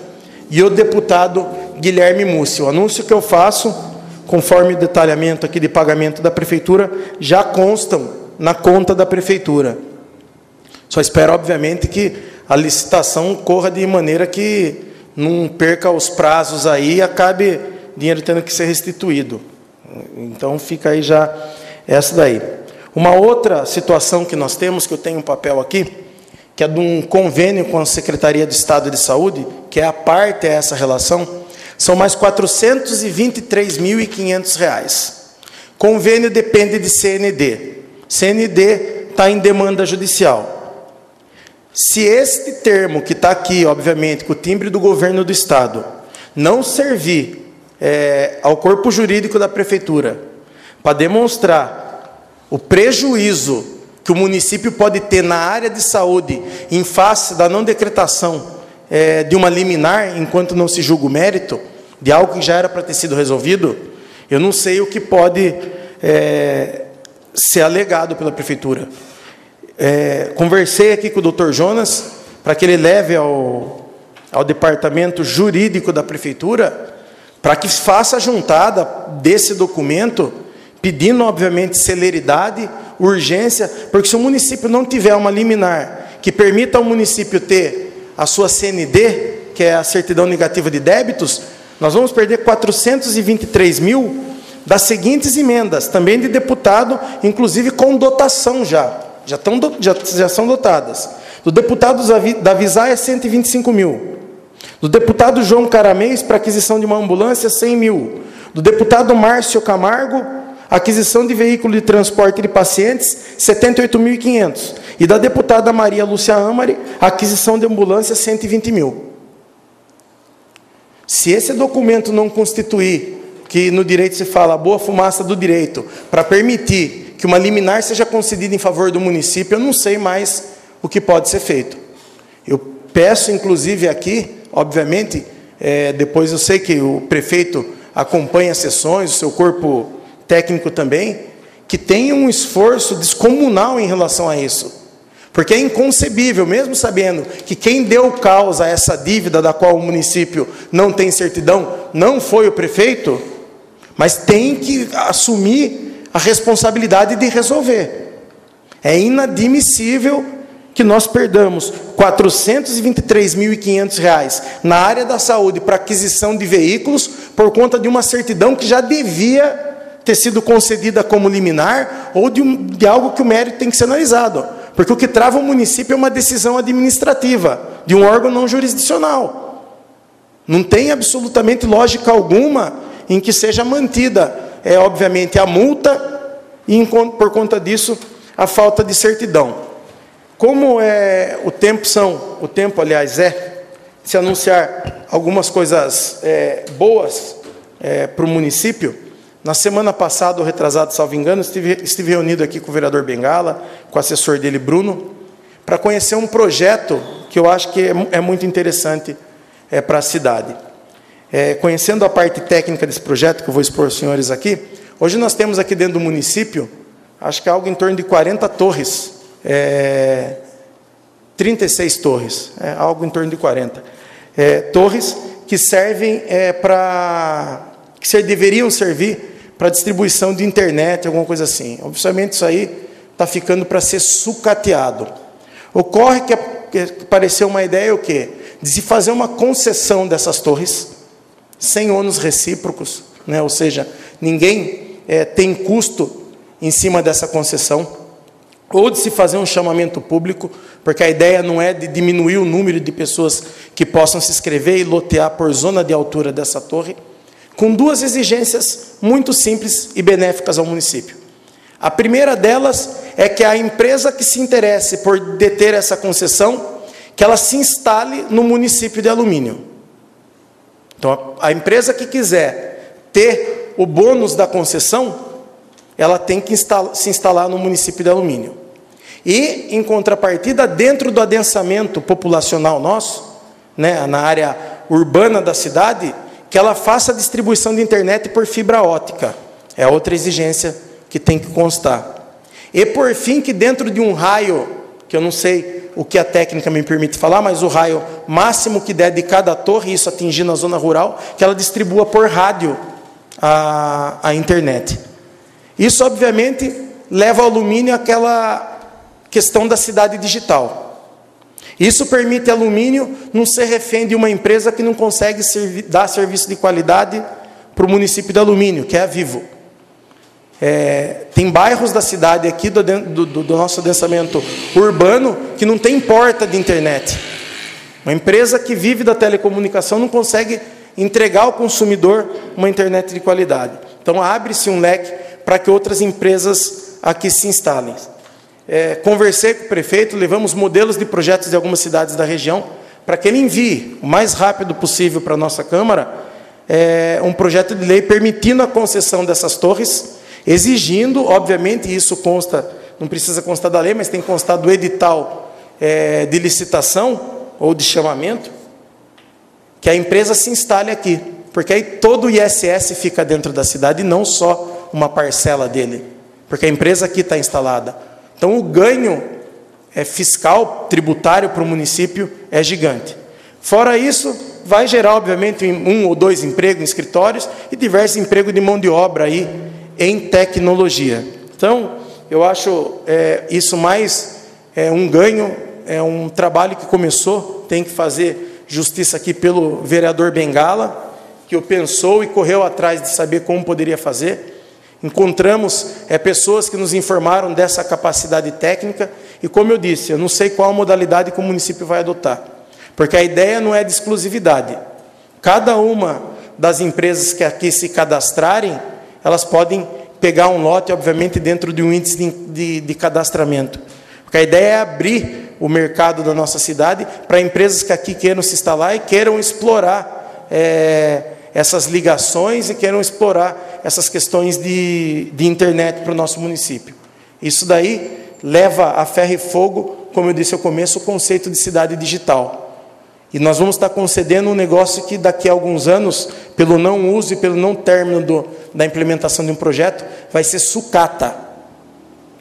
[SPEAKER 1] e o deputado Guilherme Mussi. O anúncio que eu faço, conforme o detalhamento aqui de pagamento da Prefeitura, já constam na conta da Prefeitura. Só espero, obviamente, que a licitação corra de maneira que não perca os prazos aí e acabe dinheiro tendo que ser restituído. Então, fica aí já essa daí. Uma outra situação que nós temos, que eu tenho um papel aqui, que é de um convênio com a Secretaria de Estado de Saúde, que é a parte dessa relação, são mais R$ 423.500. Convênio depende de CND. CND está em demanda judicial. Se este termo que está aqui, obviamente, com o timbre do governo do Estado, não servir ao corpo jurídico da Prefeitura para demonstrar o prejuízo que o município pode ter na área de saúde em face da não decretação de uma liminar, enquanto não se julga o mérito, de algo que já era para ter sido resolvido, eu não sei o que pode ser alegado pela Prefeitura. Conversei aqui com o Dr. Jonas, para que ele leve ao departamento jurídico da Prefeitura, para que faça a juntada desse documento, pedindo, obviamente, celeridade, urgência, porque se o município não tiver uma liminar que permita ao município ter a sua CND, que é a certidão negativa de débitos, nós vamos perder 423 mil das seguintes emendas, também de deputado, inclusive com dotação já são dotadas. Do deputado Davi Zaia, 125 mil. Do deputado João Caramês, para aquisição de uma ambulância, 100 mil. Do deputado Márcio Camargo, aquisição de veículo de transporte de pacientes, 78.500. E da deputada Maria Lúcia Amari, aquisição de ambulância, 120 mil. Se esse documento não constituir, que no direito se fala, a boa fumaça do direito, para permitir que uma liminar seja concedida em favor do município, eu não sei mais o que pode ser feito. Eu peço, inclusive, aqui, obviamente, depois eu sei que o prefeito acompanha as sessões, o seu corpo técnico também, que tenha um esforço descomunal em relação a isso. Porque é inconcebível, mesmo sabendo que quem deu causa a essa dívida da qual o município não tem certidão, não foi o prefeito, mas tem que assumir a responsabilidade de resolver. É inadmissível que nós perdamos R$ 423.500 na área da saúde para aquisição de veículos por conta de uma certidão que já devia ter sido concedida como liminar ou de algo que o mérito tem que ser analisado. Porque o que trava o município é uma decisão administrativa, de um órgão não jurisdicional. Não tem absolutamente lógica alguma em que seja mantida, obviamente, a multa e, por conta disso, a falta de certidão. Como o tempo, aliás, se anunciar algumas coisas boas para o município. Na semana passada, ou retrasado, salvo engano, estive reunido aqui com o vereador Bengala, com o assessor dele, Bruno, para conhecer um projeto que eu acho que é muito interessante para a cidade. Conhecendo a parte técnica desse projeto, que eu vou expor aos senhores aqui, hoje nós temos aqui dentro do município, acho que é algo em torno de 40 torres, 36 torres, algo em torno de 40. Torres que servem que deveriam servir para distribuição de internet, alguma coisa assim. Obviamente isso aí está ficando para ser sucateado. Ocorre que apareceu uma ideia o quê? De se fazer uma concessão dessas torres, sem ônus recíprocos, né? Ou seja, ninguém tem custo em cima dessa concessão, ou de se fazer um chamamento público, porque a ideia não é de diminuir o número de pessoas que possam se inscrever e lotear por zona de altura dessa torre, com duas exigências muito simples e benéficas ao município. A primeira delas é que a empresa que se interesse por deter essa concessão, que ela se instale no município de Alumínio. Então, a empresa que quiser ter o bônus da concessão, ela tem que se instalar no município de Alumínio. E, em contrapartida, dentro do adensamento populacional nosso, né, na área urbana da cidade, que ela faça a distribuição de internet por fibra ótica. É outra exigência que tem que constar. E, por fim, que dentro de um raio, que eu não sei o que a técnica me permite falar, mas o raio máximo que der de cada torre, isso atingindo a zona rural, que ela distribua por rádio a internet. Isso, obviamente, leva ao Alumínio àquela questão da cidade digital. Isso permite ao Alumínio não ser refém de uma empresa que não consegue dar serviço de qualidade para o município de Alumínio, que é a Vivo. Tem bairros da cidade aqui, do nosso adensamento urbano, que não tem porta de internet. Uma empresa que vive da telecomunicação não consegue entregar ao consumidor uma internet de qualidade. Então, abre-se um leque para que outras empresas aqui se instalem. Conversei com o prefeito, levamos modelos de projetos de algumas cidades da região, para que ele envie o mais rápido possível para a nossa Câmara um projeto de lei permitindo a concessão dessas torres, exigindo, obviamente, isso consta, não precisa constar da lei, mas tem que constar do edital de licitação ou de chamamento, que a empresa se instale aqui, porque aí todo o ISS fica dentro da cidade e não só uma parcela dele, porque a empresa aqui está instalada. Então, o ganho fiscal, tributário para o município é gigante. Fora isso, vai gerar, obviamente, 1 ou 2 empregos em escritórios e diversos empregos de mão de obra aí em tecnologia. Então, eu acho isso mais um ganho, um trabalho que começou, tem que fazer justiça aqui pelo vereador Bengala, que o pensou e correu atrás de saber como poderia fazer. Encontramos pessoas que nos informaram dessa capacidade técnica e, como eu disse, eu não sei qual modalidade que o município vai adotar, porque a ideia não é de exclusividade. Cada uma das empresas que aqui se cadastrarem, elas podem pegar um lote, obviamente, dentro de um índice de cadastramento, porque a ideia é abrir o mercado da nossa cidade para empresas que aqui queiram se instalar e queiram explorar essas ligações e queiram explorar essas questões de internet para o nosso município. Isso daí leva a ferro e fogo, como eu disse ao começo, o conceito de cidade digital. E nós vamos estar concedendo um negócio que daqui a alguns anos, pelo não uso e pelo não término da implementação de um projeto, vai ser sucata.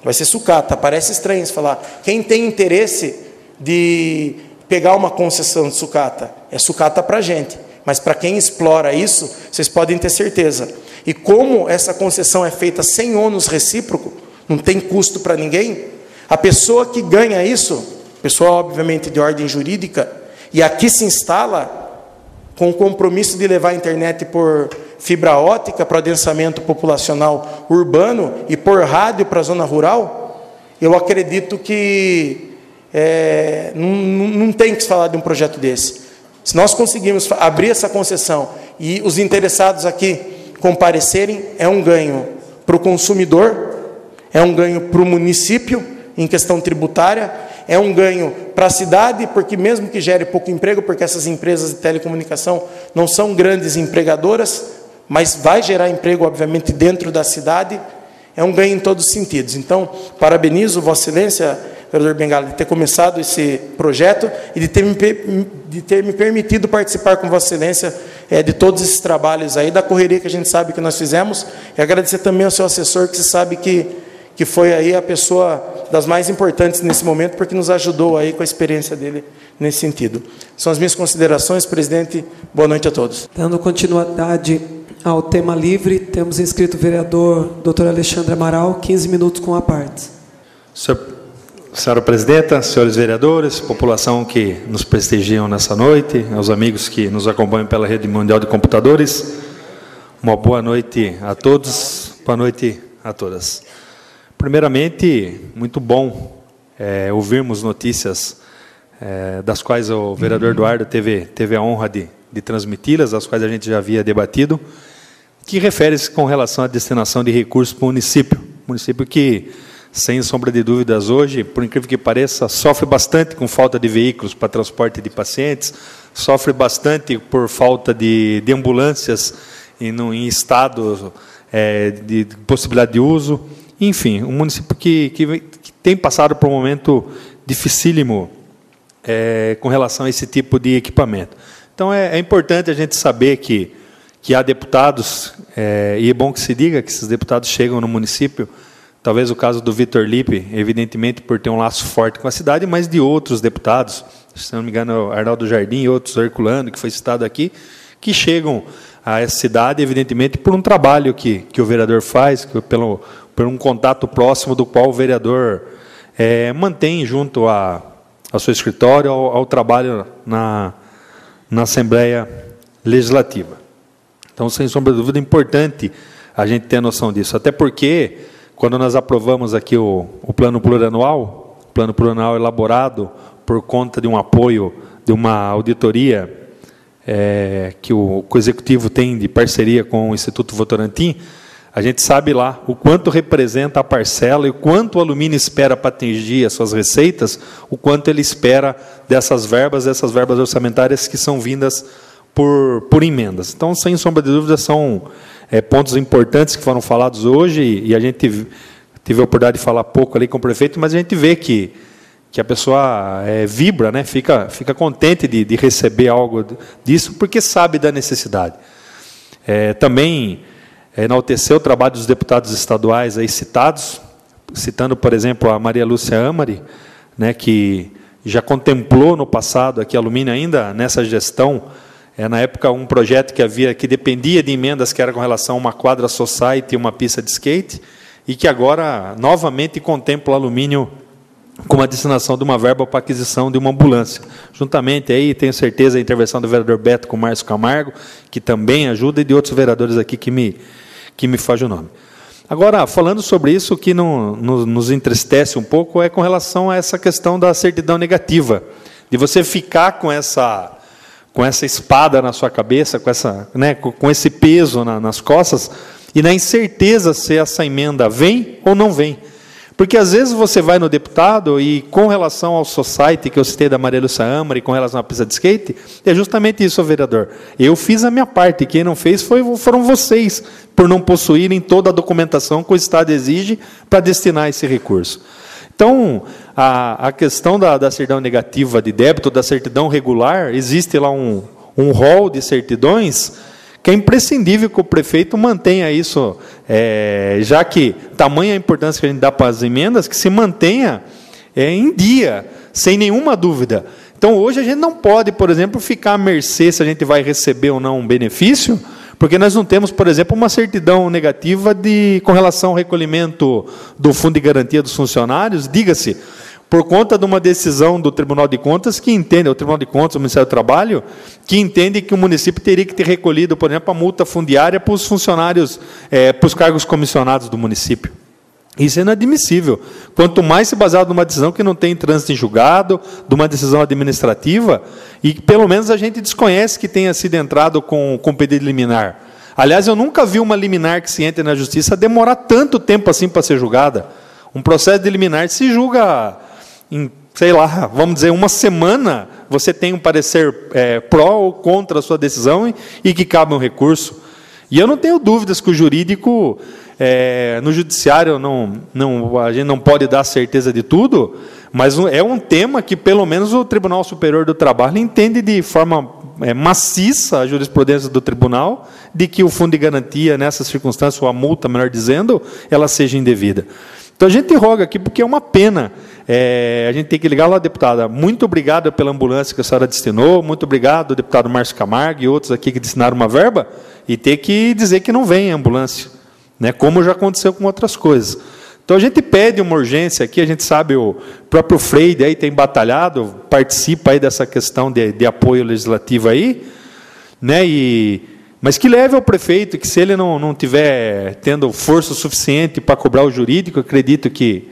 [SPEAKER 1] Vai ser sucata. Parece estranho isso falar. Quem tem interesse de pegar uma concessão de sucata? É sucata para a gente. Mas para quem explora isso, vocês podem ter certeza. E como essa concessão é feita sem ônus recíproco, não tem custo para ninguém, a pessoa que ganha isso, pessoa obviamente de ordem jurídica, e aqui se instala com o compromisso de levar a internet por fibra ótica para o adensamento populacional urbano e por rádio para a zona rural, eu acredito que não tem que se falar de um projeto desse. Se nós conseguirmos abrir essa concessão e os interessados aqui comparecerem, é um ganho para o consumidor, é um ganho para o município em questão tributária, é um ganho para a cidade, porque mesmo que gere pouco emprego, porque essas empresas de telecomunicação não são grandes empregadoras, mas vai gerar emprego, obviamente, dentro da cidade, é um ganho em todos os sentidos. Então, parabenizo Vossa Excelência, vereador Bengala, de ter começado esse projeto e de ter me permitido participar com Vossa Excelência de todos esses trabalhos aí, da correria que a gente sabe que nós fizemos, e agradecer também ao seu assessor, que se sabe que foi aí a pessoa das mais importantes nesse momento, porque nos ajudou aí com a experiência dele nesse sentido. São as minhas considerações, presidente. Boa noite a todos.
[SPEAKER 3] Dando continuidade ao tema livre, temos inscrito o vereador Dr. Alexandre Amaral, 15 minutos com a parte.
[SPEAKER 5] Senhora presidenta, senhores vereadores, população que nos prestigiam nessa noite, aos amigos que nos acompanham pela rede mundial de computadores, Uma boa noite a todos, boa noite a todas. Primeiramente, muito bom ouvirmos notícias das quais o vereador Eduardo teve a honra de transmiti-las, as quais a gente já havia debatido, que refere-se com relação à destinação de recursos para o município. Município que, sem sombra de dúvidas, hoje, por incrível que pareça, sofre bastante com falta de veículos para transporte de pacientes, sofre bastante por falta de ambulâncias em estado de possibilidade de uso. Enfim, um município que tem passado por um momento dificílimo com relação a esse tipo de equipamento. Então, é importante a gente saber que há deputados, e é bom que se diga que esses deputados chegam no município, talvez o caso do Vitor Lippe, evidentemente por ter um laço forte com a cidade, mas de outros deputados, se não me engano, Arnaldo Jardim e outros, Herculano, que foi citado aqui, que chegam a essa cidade, evidentemente, por um trabalho que o vereador faz, por um contato próximo do qual o vereador mantém junto ao seu escritório, ao trabalho na Assembleia Legislativa. Então, sem sombra de dúvida, é importante a gente ter a noção disso. Até porque, quando nós aprovamos aqui o plano plurianual elaborado por conta de um apoio, de uma auditoria que o Executivo tem de parceria com o Instituto Votorantim, a gente sabe lá o quanto representa a parcela e o quanto o alumínio espera para atingir as suas receitas, o quanto ele espera dessas verbas orçamentárias que são vindas por emendas. Então, sem sombra de dúvida, são pontos importantes que foram falados hoje, e a gente teve a oportunidade de falar pouco ali com o prefeito, mas a gente vê que a pessoa vibra, né? fica contente de receber algo disso, porque sabe da necessidade. Também enaltecer o trabalho dos deputados estaduais aí citados, citando, por exemplo, a Maria Lúcia Amari, né, que já contemplou no passado aqui alumínio, ainda nessa gestão, na época um projeto que dependia de emendas, que era com relação a uma quadra society e uma pista de skate, e que agora novamente contempla o alumínio com a destinação de uma verba para aquisição de uma ambulância. Juntamente aí, tenho certeza, a intervenção do vereador Beto com o Márcio Camargo, que também ajuda, e de outros vereadores aqui que me faz o nome. Agora, falando sobre isso, o que nos entristece um pouco é com relação a essa questão da certidão negativa, de você ficar com essa espada na sua cabeça, com esse peso nas costas, e na incerteza se essa emenda vem ou não vem. Porque, às vezes, você vai no deputado e, com relação ao society, que eu citei da Maria Lúcia Amari, com relação à pista de skate, é justamente isso, vereador. Eu fiz a minha parte, quem não fez foram vocês, por não possuírem toda a documentação que o Estado exige para destinar esse recurso. Então, a questão da certidão negativa de débito, da certidão regular, existe lá um rol de certidões que é imprescindível que o prefeito mantenha isso, já que tamanha a importância que a gente dá para as emendas, que se mantenha em dia, sem nenhuma dúvida. Então, hoje a gente não pode, por exemplo, ficar à mercê se a gente vai receber ou não um benefício, porque nós não temos, por exemplo, uma certidão negativa com relação ao recolhimento do Fundo de Garantia dos Funcionários, diga-se, por conta de uma decisão do Tribunal de Contas, o Tribunal de Contas, o Ministério do Trabalho, que entende que o município teria que ter recolhido, por exemplo, a multa fundiária para os funcionários, para os cargos comissionados do município. Isso é inadmissível. Quanto mais se baseado numa decisão que não tem trânsito em julgado, de uma decisão administrativa, e pelo menos a gente desconhece que tenha sido entrado com pedido de liminar. Aliás, eu nunca vi uma liminar que se entre na justiça demorar tanto tempo assim para ser julgada. Um processo de liminar se julga em, sei lá, vamos dizer, uma semana, você tem um parecer pró ou contra a sua decisão e que cabe um recurso. E eu não tenho dúvidas que o jurídico, no judiciário, a gente não pode dar certeza de tudo, mas é um tema que, pelo menos, o Tribunal Superior do Trabalho entende de forma maciça a jurisprudência do tribunal, de que o fundo de garantia, nessas circunstâncias, ou a multa, melhor dizendo, ela seja indevida. Então, a gente roga aqui, porque é uma pena. A gente tem que ligar lá, deputada. Muito obrigado pela ambulância que a senhora destinou, muito obrigado, deputado Márcio Camargo e outros aqui que destinaram uma verba, e ter que dizer que não vem a ambulância, né, como já aconteceu com outras coisas. Então, a gente pede uma urgência aqui, a gente sabe, o próprio Freire aí tem batalhado, participa aí dessa questão de apoio legislativo aí, né, mas que leve ao prefeito, que se ele não tiver tendo força suficiente para cobrar o jurídico, acredito que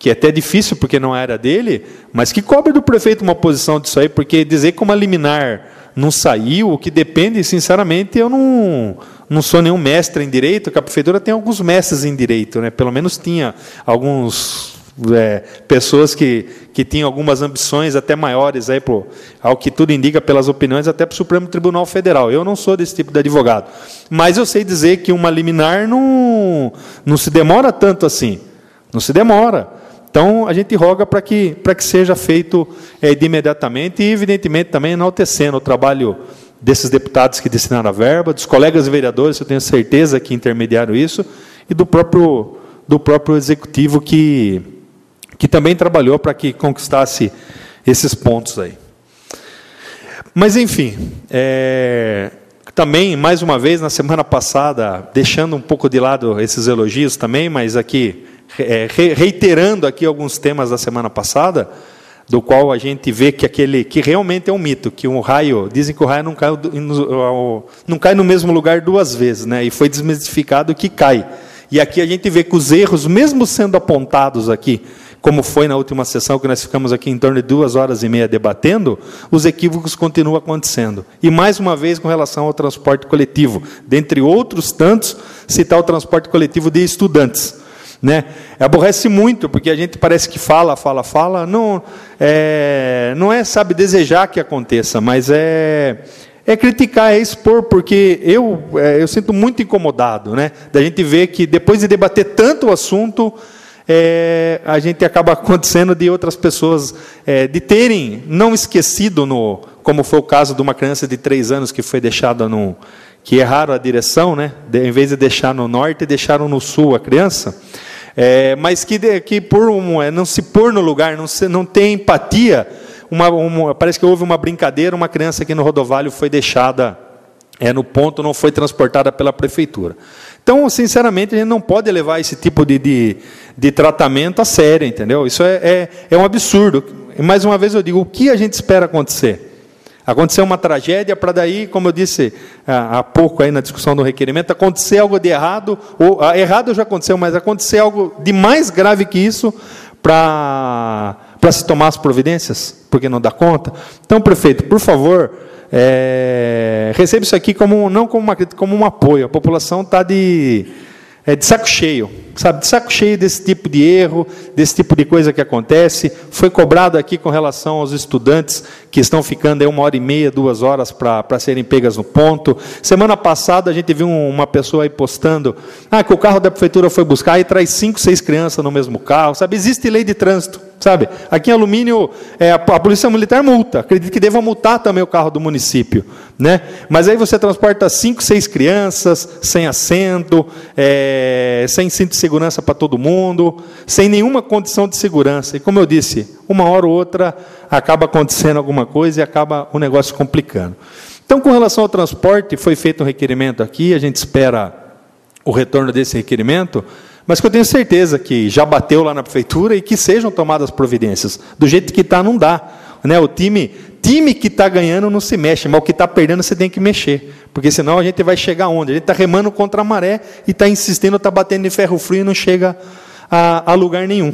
[SPEAKER 5] é até difícil, porque não era dele, mas que cobre do prefeito uma posição disso aí, porque dizer que uma liminar não saiu, o que depende, sinceramente, eu não sou nenhum mestre em direito, que a prefeitura tem alguns mestres em direito, né? Pelo menos tinha alguns pessoas que tinham algumas ambições até maiores, aí, ao que tudo indica pelas opiniões, até para o Supremo Tribunal Federal. Eu não sou desse tipo de advogado. Mas eu sei dizer que uma liminar não se demora tanto assim. Não se demora. Então, a gente roga para que seja feito de imediatamente e, evidentemente, também enaltecendo o trabalho desses deputados que destinaram a verba, dos colegas vereadores, eu tenho certeza que intermediaram isso, e do próprio executivo que também trabalhou para que conquistasse esses pontos aí. Mas, enfim, também, mais uma vez, na semana passada, deixando um pouco de lado esses elogios também, mas aqui, reiterando aqui alguns temas da semana passada, do qual a gente vê que realmente é um mito, que um raio, dizem que o raio não cai no mesmo lugar duas vezes, né? E foi desmistificado que cai. E aqui a gente vê que os erros, mesmo sendo apontados aqui, como foi na última sessão, que nós ficamos aqui em torno de 2h30 debatendo, os equívocos continuam acontecendo. E, mais uma vez, com relação ao transporte coletivo, dentre outros tantos, citar o transporte coletivo de estudantes. Né? Aborrece muito, porque a gente parece que fala, não é, sabe, desejar que aconteça, mas é criticar, é expor, porque eu sinto muito incomodado, né? Da gente ver que, depois de debater tanto o assunto, a gente acaba acontecendo de outras pessoas de terem não esquecido, como foi o caso de uma criança de 3 anos que foi deixada que erraram a direção, né? Em vez de deixar no norte, deixaram no sul a criança. Mas que por não se pôr no lugar, não tem empatia, parece que houve uma brincadeira, uma criança aqui no Rodovalho foi deixada no ponto, não foi transportada pela prefeitura. Então, sinceramente, a gente não pode levar esse tipo de tratamento a sério, entendeu? Isso é um absurdo. E, mais uma vez eu digo, o que a gente espera acontecer? Aconteceu uma tragédia para daí, como eu disse há pouco aí na discussão do requerimento, acontecer algo de errado, errado já aconteceu, mas acontecer algo de mais grave que isso para se tomar as providências, porque não dá conta. Então, prefeito, por favor, receba isso aqui não como uma crítica, como um apoio. A população está de saco cheio, sabe? De saco cheio desse tipo de erro, desse tipo de coisa que acontece. Foi cobrado aqui com relação aos estudantes que estão ficando aí 1h30, 2 horas para serem pegas no ponto. Semana passada a gente viu uma pessoa aí postando que o carro da prefeitura foi buscar e traz 5, 6 crianças no mesmo carro, sabe? Existe lei de trânsito, sabe? Aqui em Alumínio, a Polícia Militar multa. Acredito que deva multar também o carro do município, né? Mas aí você transporta 5, 6 crianças, sem assento, sem cinto de segurança para todo mundo, sem nenhuma condição de segurança. E, como eu disse, uma hora ou outra acaba acontecendo alguma coisa e acaba o negócio complicando. Então, com relação ao transporte, foi feito um requerimento aqui, a gente espera o retorno desse requerimento, mas que eu tenho certeza que já bateu lá na prefeitura e que sejam tomadas providências. Do jeito que está, não dá. Né? O time que está ganhando não se mexe, mas o que está perdendo você tem que mexer. Porque senão a gente vai chegar onde? A gente está remando contra a maré e está insistindo, está batendo de ferro frio e não chega a lugar nenhum.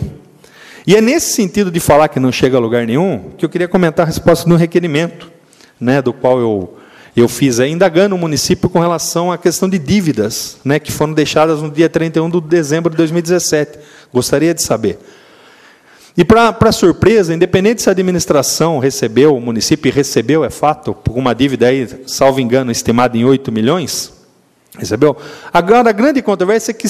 [SPEAKER 5] E é nesse sentido de falar que não chega a lugar nenhum que eu queria comentar a resposta do requerimento, né, do qual eu fiz aí, indagando o município com relação à questão de dívidas, né, que foram deixadas no dia 31 de dezembro de 2017. Gostaria de saber. E, para surpresa, independente se a administração recebeu, o município recebeu, é fato, por uma dívida aí, salvo engano, estimada em 8 milhões, recebeu? Agora, a grande controvérsia é que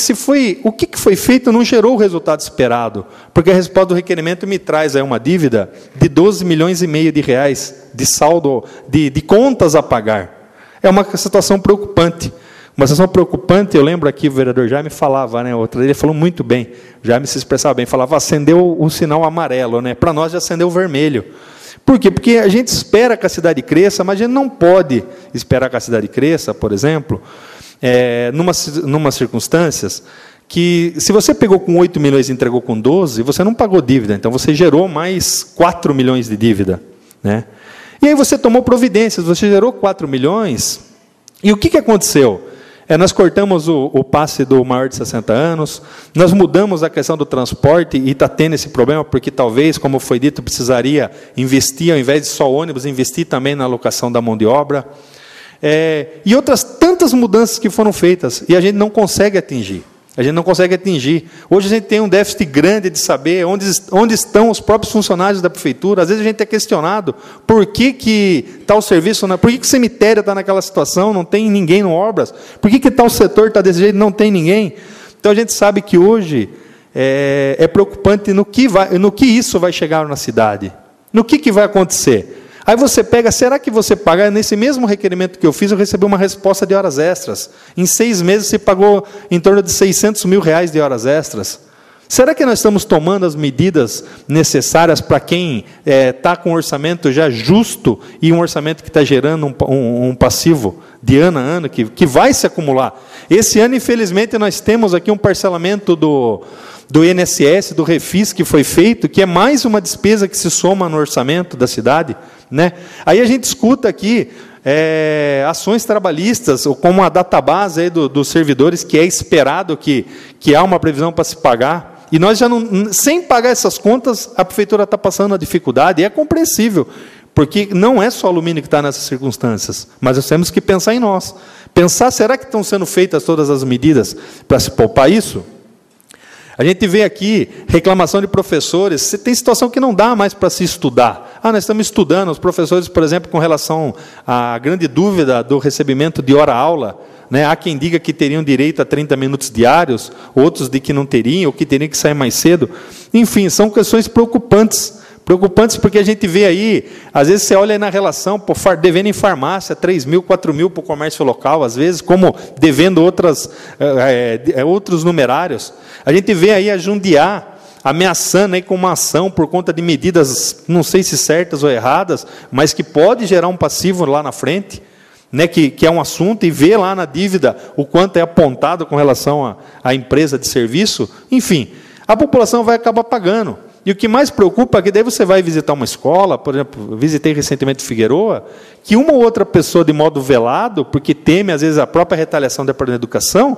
[SPEAKER 5] o que foi feito não gerou o resultado esperado, porque a resposta do requerimento me traz aí uma dívida de 12,5 milhões de reais de saldo, de contas a pagar. É uma situação preocupante. Uma situação preocupante, eu lembro aqui, o vereador Jaime falava, né, outra, ele falou muito bem, o Jaime se expressava bem, falava, acendeu o sinal amarelo, né, para nós já acendeu o vermelho. Por quê? Porque a gente espera que a cidade cresça, mas a gente não pode esperar que a cidade cresça, por exemplo, numa circunstâncias que, se você pegou com 8 milhões e entregou com 12, você não pagou dívida, então você gerou mais 4 milhões de dívida. Né? E aí você tomou providências, você gerou 4 milhões... E o que aconteceu? Nós cortamos o passe do maior de 60 anos, nós mudamos a questão do transporte e está tendo esse problema, porque talvez, como foi dito, precisaria investir, ao invés de só ônibus, investir também na alocação da mão de obra. E outras tantas mudanças que foram feitas, e a gente não consegue atingir. A gente não consegue atingir. Hoje a gente tem um déficit grande de saber onde estão os próprios funcionários da prefeitura. Às vezes a gente é questionado por que tal serviço, por que o cemitério está naquela situação, não tem ninguém no obras, por que tal setor está desse jeito, não tem ninguém. Então a gente sabe que hoje é preocupante no que isso vai chegar na cidade, no que vai acontecer. Aí você pega, será que você paga, nesse mesmo requerimento que eu fiz, eu recebi uma resposta de horas extras. Em 6 meses você pagou em torno de R$600 mil de horas extras. Será que nós estamos tomando as medidas necessárias para quem está com um orçamento já justo e um orçamento que está gerando um passivo de ano a ano, que vai se acumular? Esse ano, infelizmente, nós temos aqui um parcelamento do INSS, do Refis, que foi feito, que é mais uma despesa que se soma no orçamento da cidade. Né? Aí a gente escuta aqui ações trabalhistas, como a database aí dos servidores, que é esperado que há uma previsão para se pagar. E nós já não, sem pagar essas contas, a prefeitura está passando a dificuldade, e é compreensível, porque não é só alumínio que está nessas circunstâncias, mas nós temos que pensar em nós. Pensar, será que estão sendo feitas todas as medidas para se poupar isso? A gente vê aqui reclamação de professores, tem situação que não dá mais para se estudar. Nós estamos estudando, os professores, por exemplo, com relação à grande dúvida do recebimento de hora-aula, né? Há quem diga que teriam direito a 30 minutos diários, outros de que não teriam, ou que teriam que sair mais cedo. Enfim, são questões preocupantes. Preocupantes porque a gente vê aí, às vezes você olha aí na relação, devendo em farmácia, 3 mil, 4 mil para o comércio local, às vezes, como devendo outros numerários. A gente vê aí a Jundiá ameaçando aí com uma ação por conta de medidas, não sei se certas ou erradas, mas que pode gerar um passivo lá na frente, né, que é um assunto, e vê lá na dívida o quanto é apontado com relação à empresa de serviço. Enfim, a população vai acabar pagando. E o que mais preocupa é que daí você vai visitar uma escola, por exemplo, eu visitei recentemente Figueroa, que uma ou outra pessoa de modo velado, porque teme às vezes a própria retaliação da educação,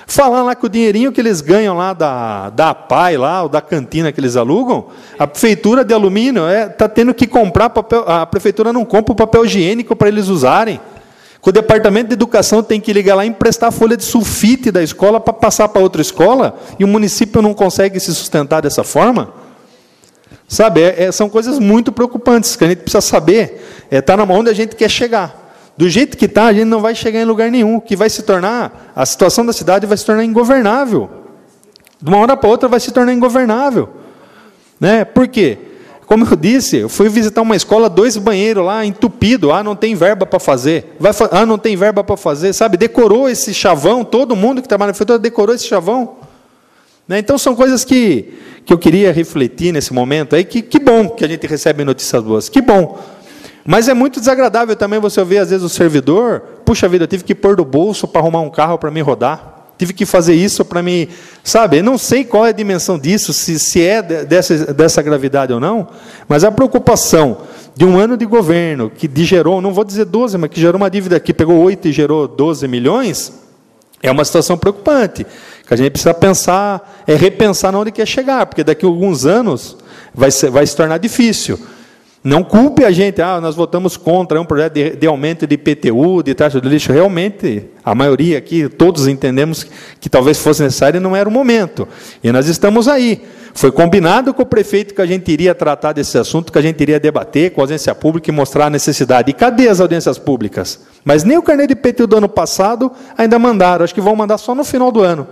[SPEAKER 5] falar lá que o dinheirinho que eles ganham lá da APAI, lá, ou da cantina que eles alugam, a prefeitura de alumínio está tendo que comprar papel, a prefeitura não compra o papel higiênico para eles usarem. O departamento de educação tem que ligar lá e emprestar a folha de sulfite da escola para passar para outra escola, e o município não consegue se sustentar dessa forma. Sabe, são coisas muito preocupantes, que a gente precisa saber, está na mão onde a gente quer chegar. Do jeito que está, a gente não vai chegar em lugar nenhum, que vai se tornar, a situação da cidade vai se tornar ingovernável. De uma hora para outra vai se tornar ingovernável. Né? Por quê? Como eu disse, eu fui visitar uma escola, 2 banheiros lá, entupido, não tem verba para fazer. Não tem verba para fazer, sabe, decorou esse chavão, todo mundo que trabalha na prefeitura decorou esse chavão. Então, são coisas que eu queria refletir nesse momento. Aí, que bom que a gente recebe notícias boas, que bom. Mas é muito desagradável também você ouvir, às vezes, o servidor, puxa vida, eu tive que pôr do bolso para arrumar um carro para me rodar, tive que fazer isso para me... Sabe, eu não sei qual é a dimensão disso, se é dessa gravidade ou não, mas a preocupação de um ano de governo que gerou, não vou dizer 12, mas que gerou uma dívida que pegou 8 e gerou 12 milhões, é uma situação preocupante, que a gente precisa pensar, repensar onde quer chegar, porque daqui a alguns anos vai se tornar difícil. Não culpe a gente, nós votamos contra um projeto de aumento de IPTU, de taxa de lixo. Realmente, a maioria aqui, todos entendemos que talvez fosse necessário e não era o momento. E nós estamos aí. Foi combinado com o prefeito que a gente iria tratar desse assunto, que a gente iria debater com a audiência pública e mostrar a necessidade. E cadê as audiências públicas? Mas nem o carnê de IPTU do ano passado ainda mandaram. Acho que vão mandar só no final do ano.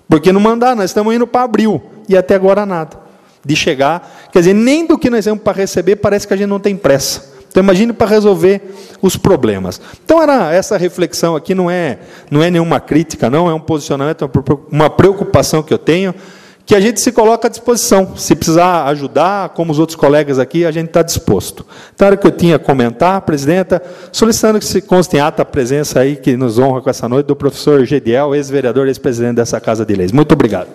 [SPEAKER 5] Porque não mandaram, nós estamos indo para abril. E até agora nada. De chegar, quer dizer, nem do que nós temos para receber, parece que a gente não tem pressa. Então, imagine para resolver os problemas. Então, era essa reflexão aqui, não é nenhuma crítica, não, é um posicionamento, uma preocupação que eu tenho, que a gente se coloca à disposição. Se precisar ajudar, como os outros colegas aqui, a gente está disposto. Então, era o que eu tinha a comentar, presidenta, solicitando que se conste em ata a presença aí, que nos honra com essa noite, do professor Gediel, ex-vereador, ex-presidente dessa Casa de Leis. Muito obrigado.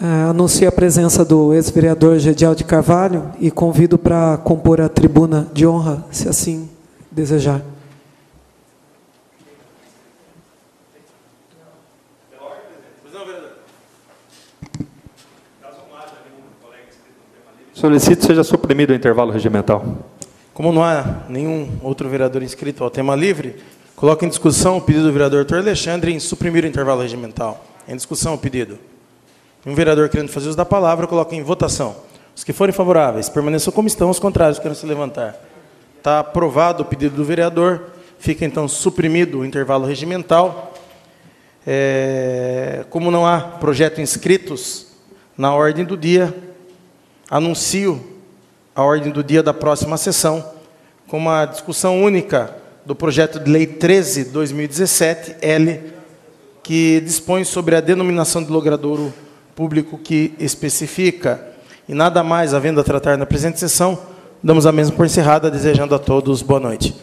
[SPEAKER 3] Anuncio a presença do ex-vereador Gediel de Carvalho e convido para compor a tribuna de honra, se assim desejar.
[SPEAKER 5] Solicito seja suprimido o intervalo regimental.
[SPEAKER 1] Como não há nenhum outro vereador inscrito ao tema livre, coloco em discussão o pedido do vereador Arthur Alexandre em suprimir o intervalo regimental. Em discussão o pedido. Um vereador querendo fazer uso da palavra, coloco em votação. Os que forem favoráveis, permaneçam como estão, os contrários querem se levantar. Está aprovado o pedido do vereador, fica então suprimido o intervalo regimental. Como não há projeto inscritos na ordem do dia, anuncio a ordem do dia da próxima sessão, com uma discussão única do projeto de lei 13/2017, que dispõe sobre a denominação de logradouro público que especifica. E nada mais havendo a tratar na presente sessão, damos a mesma por encerrada, desejando a todos boa noite.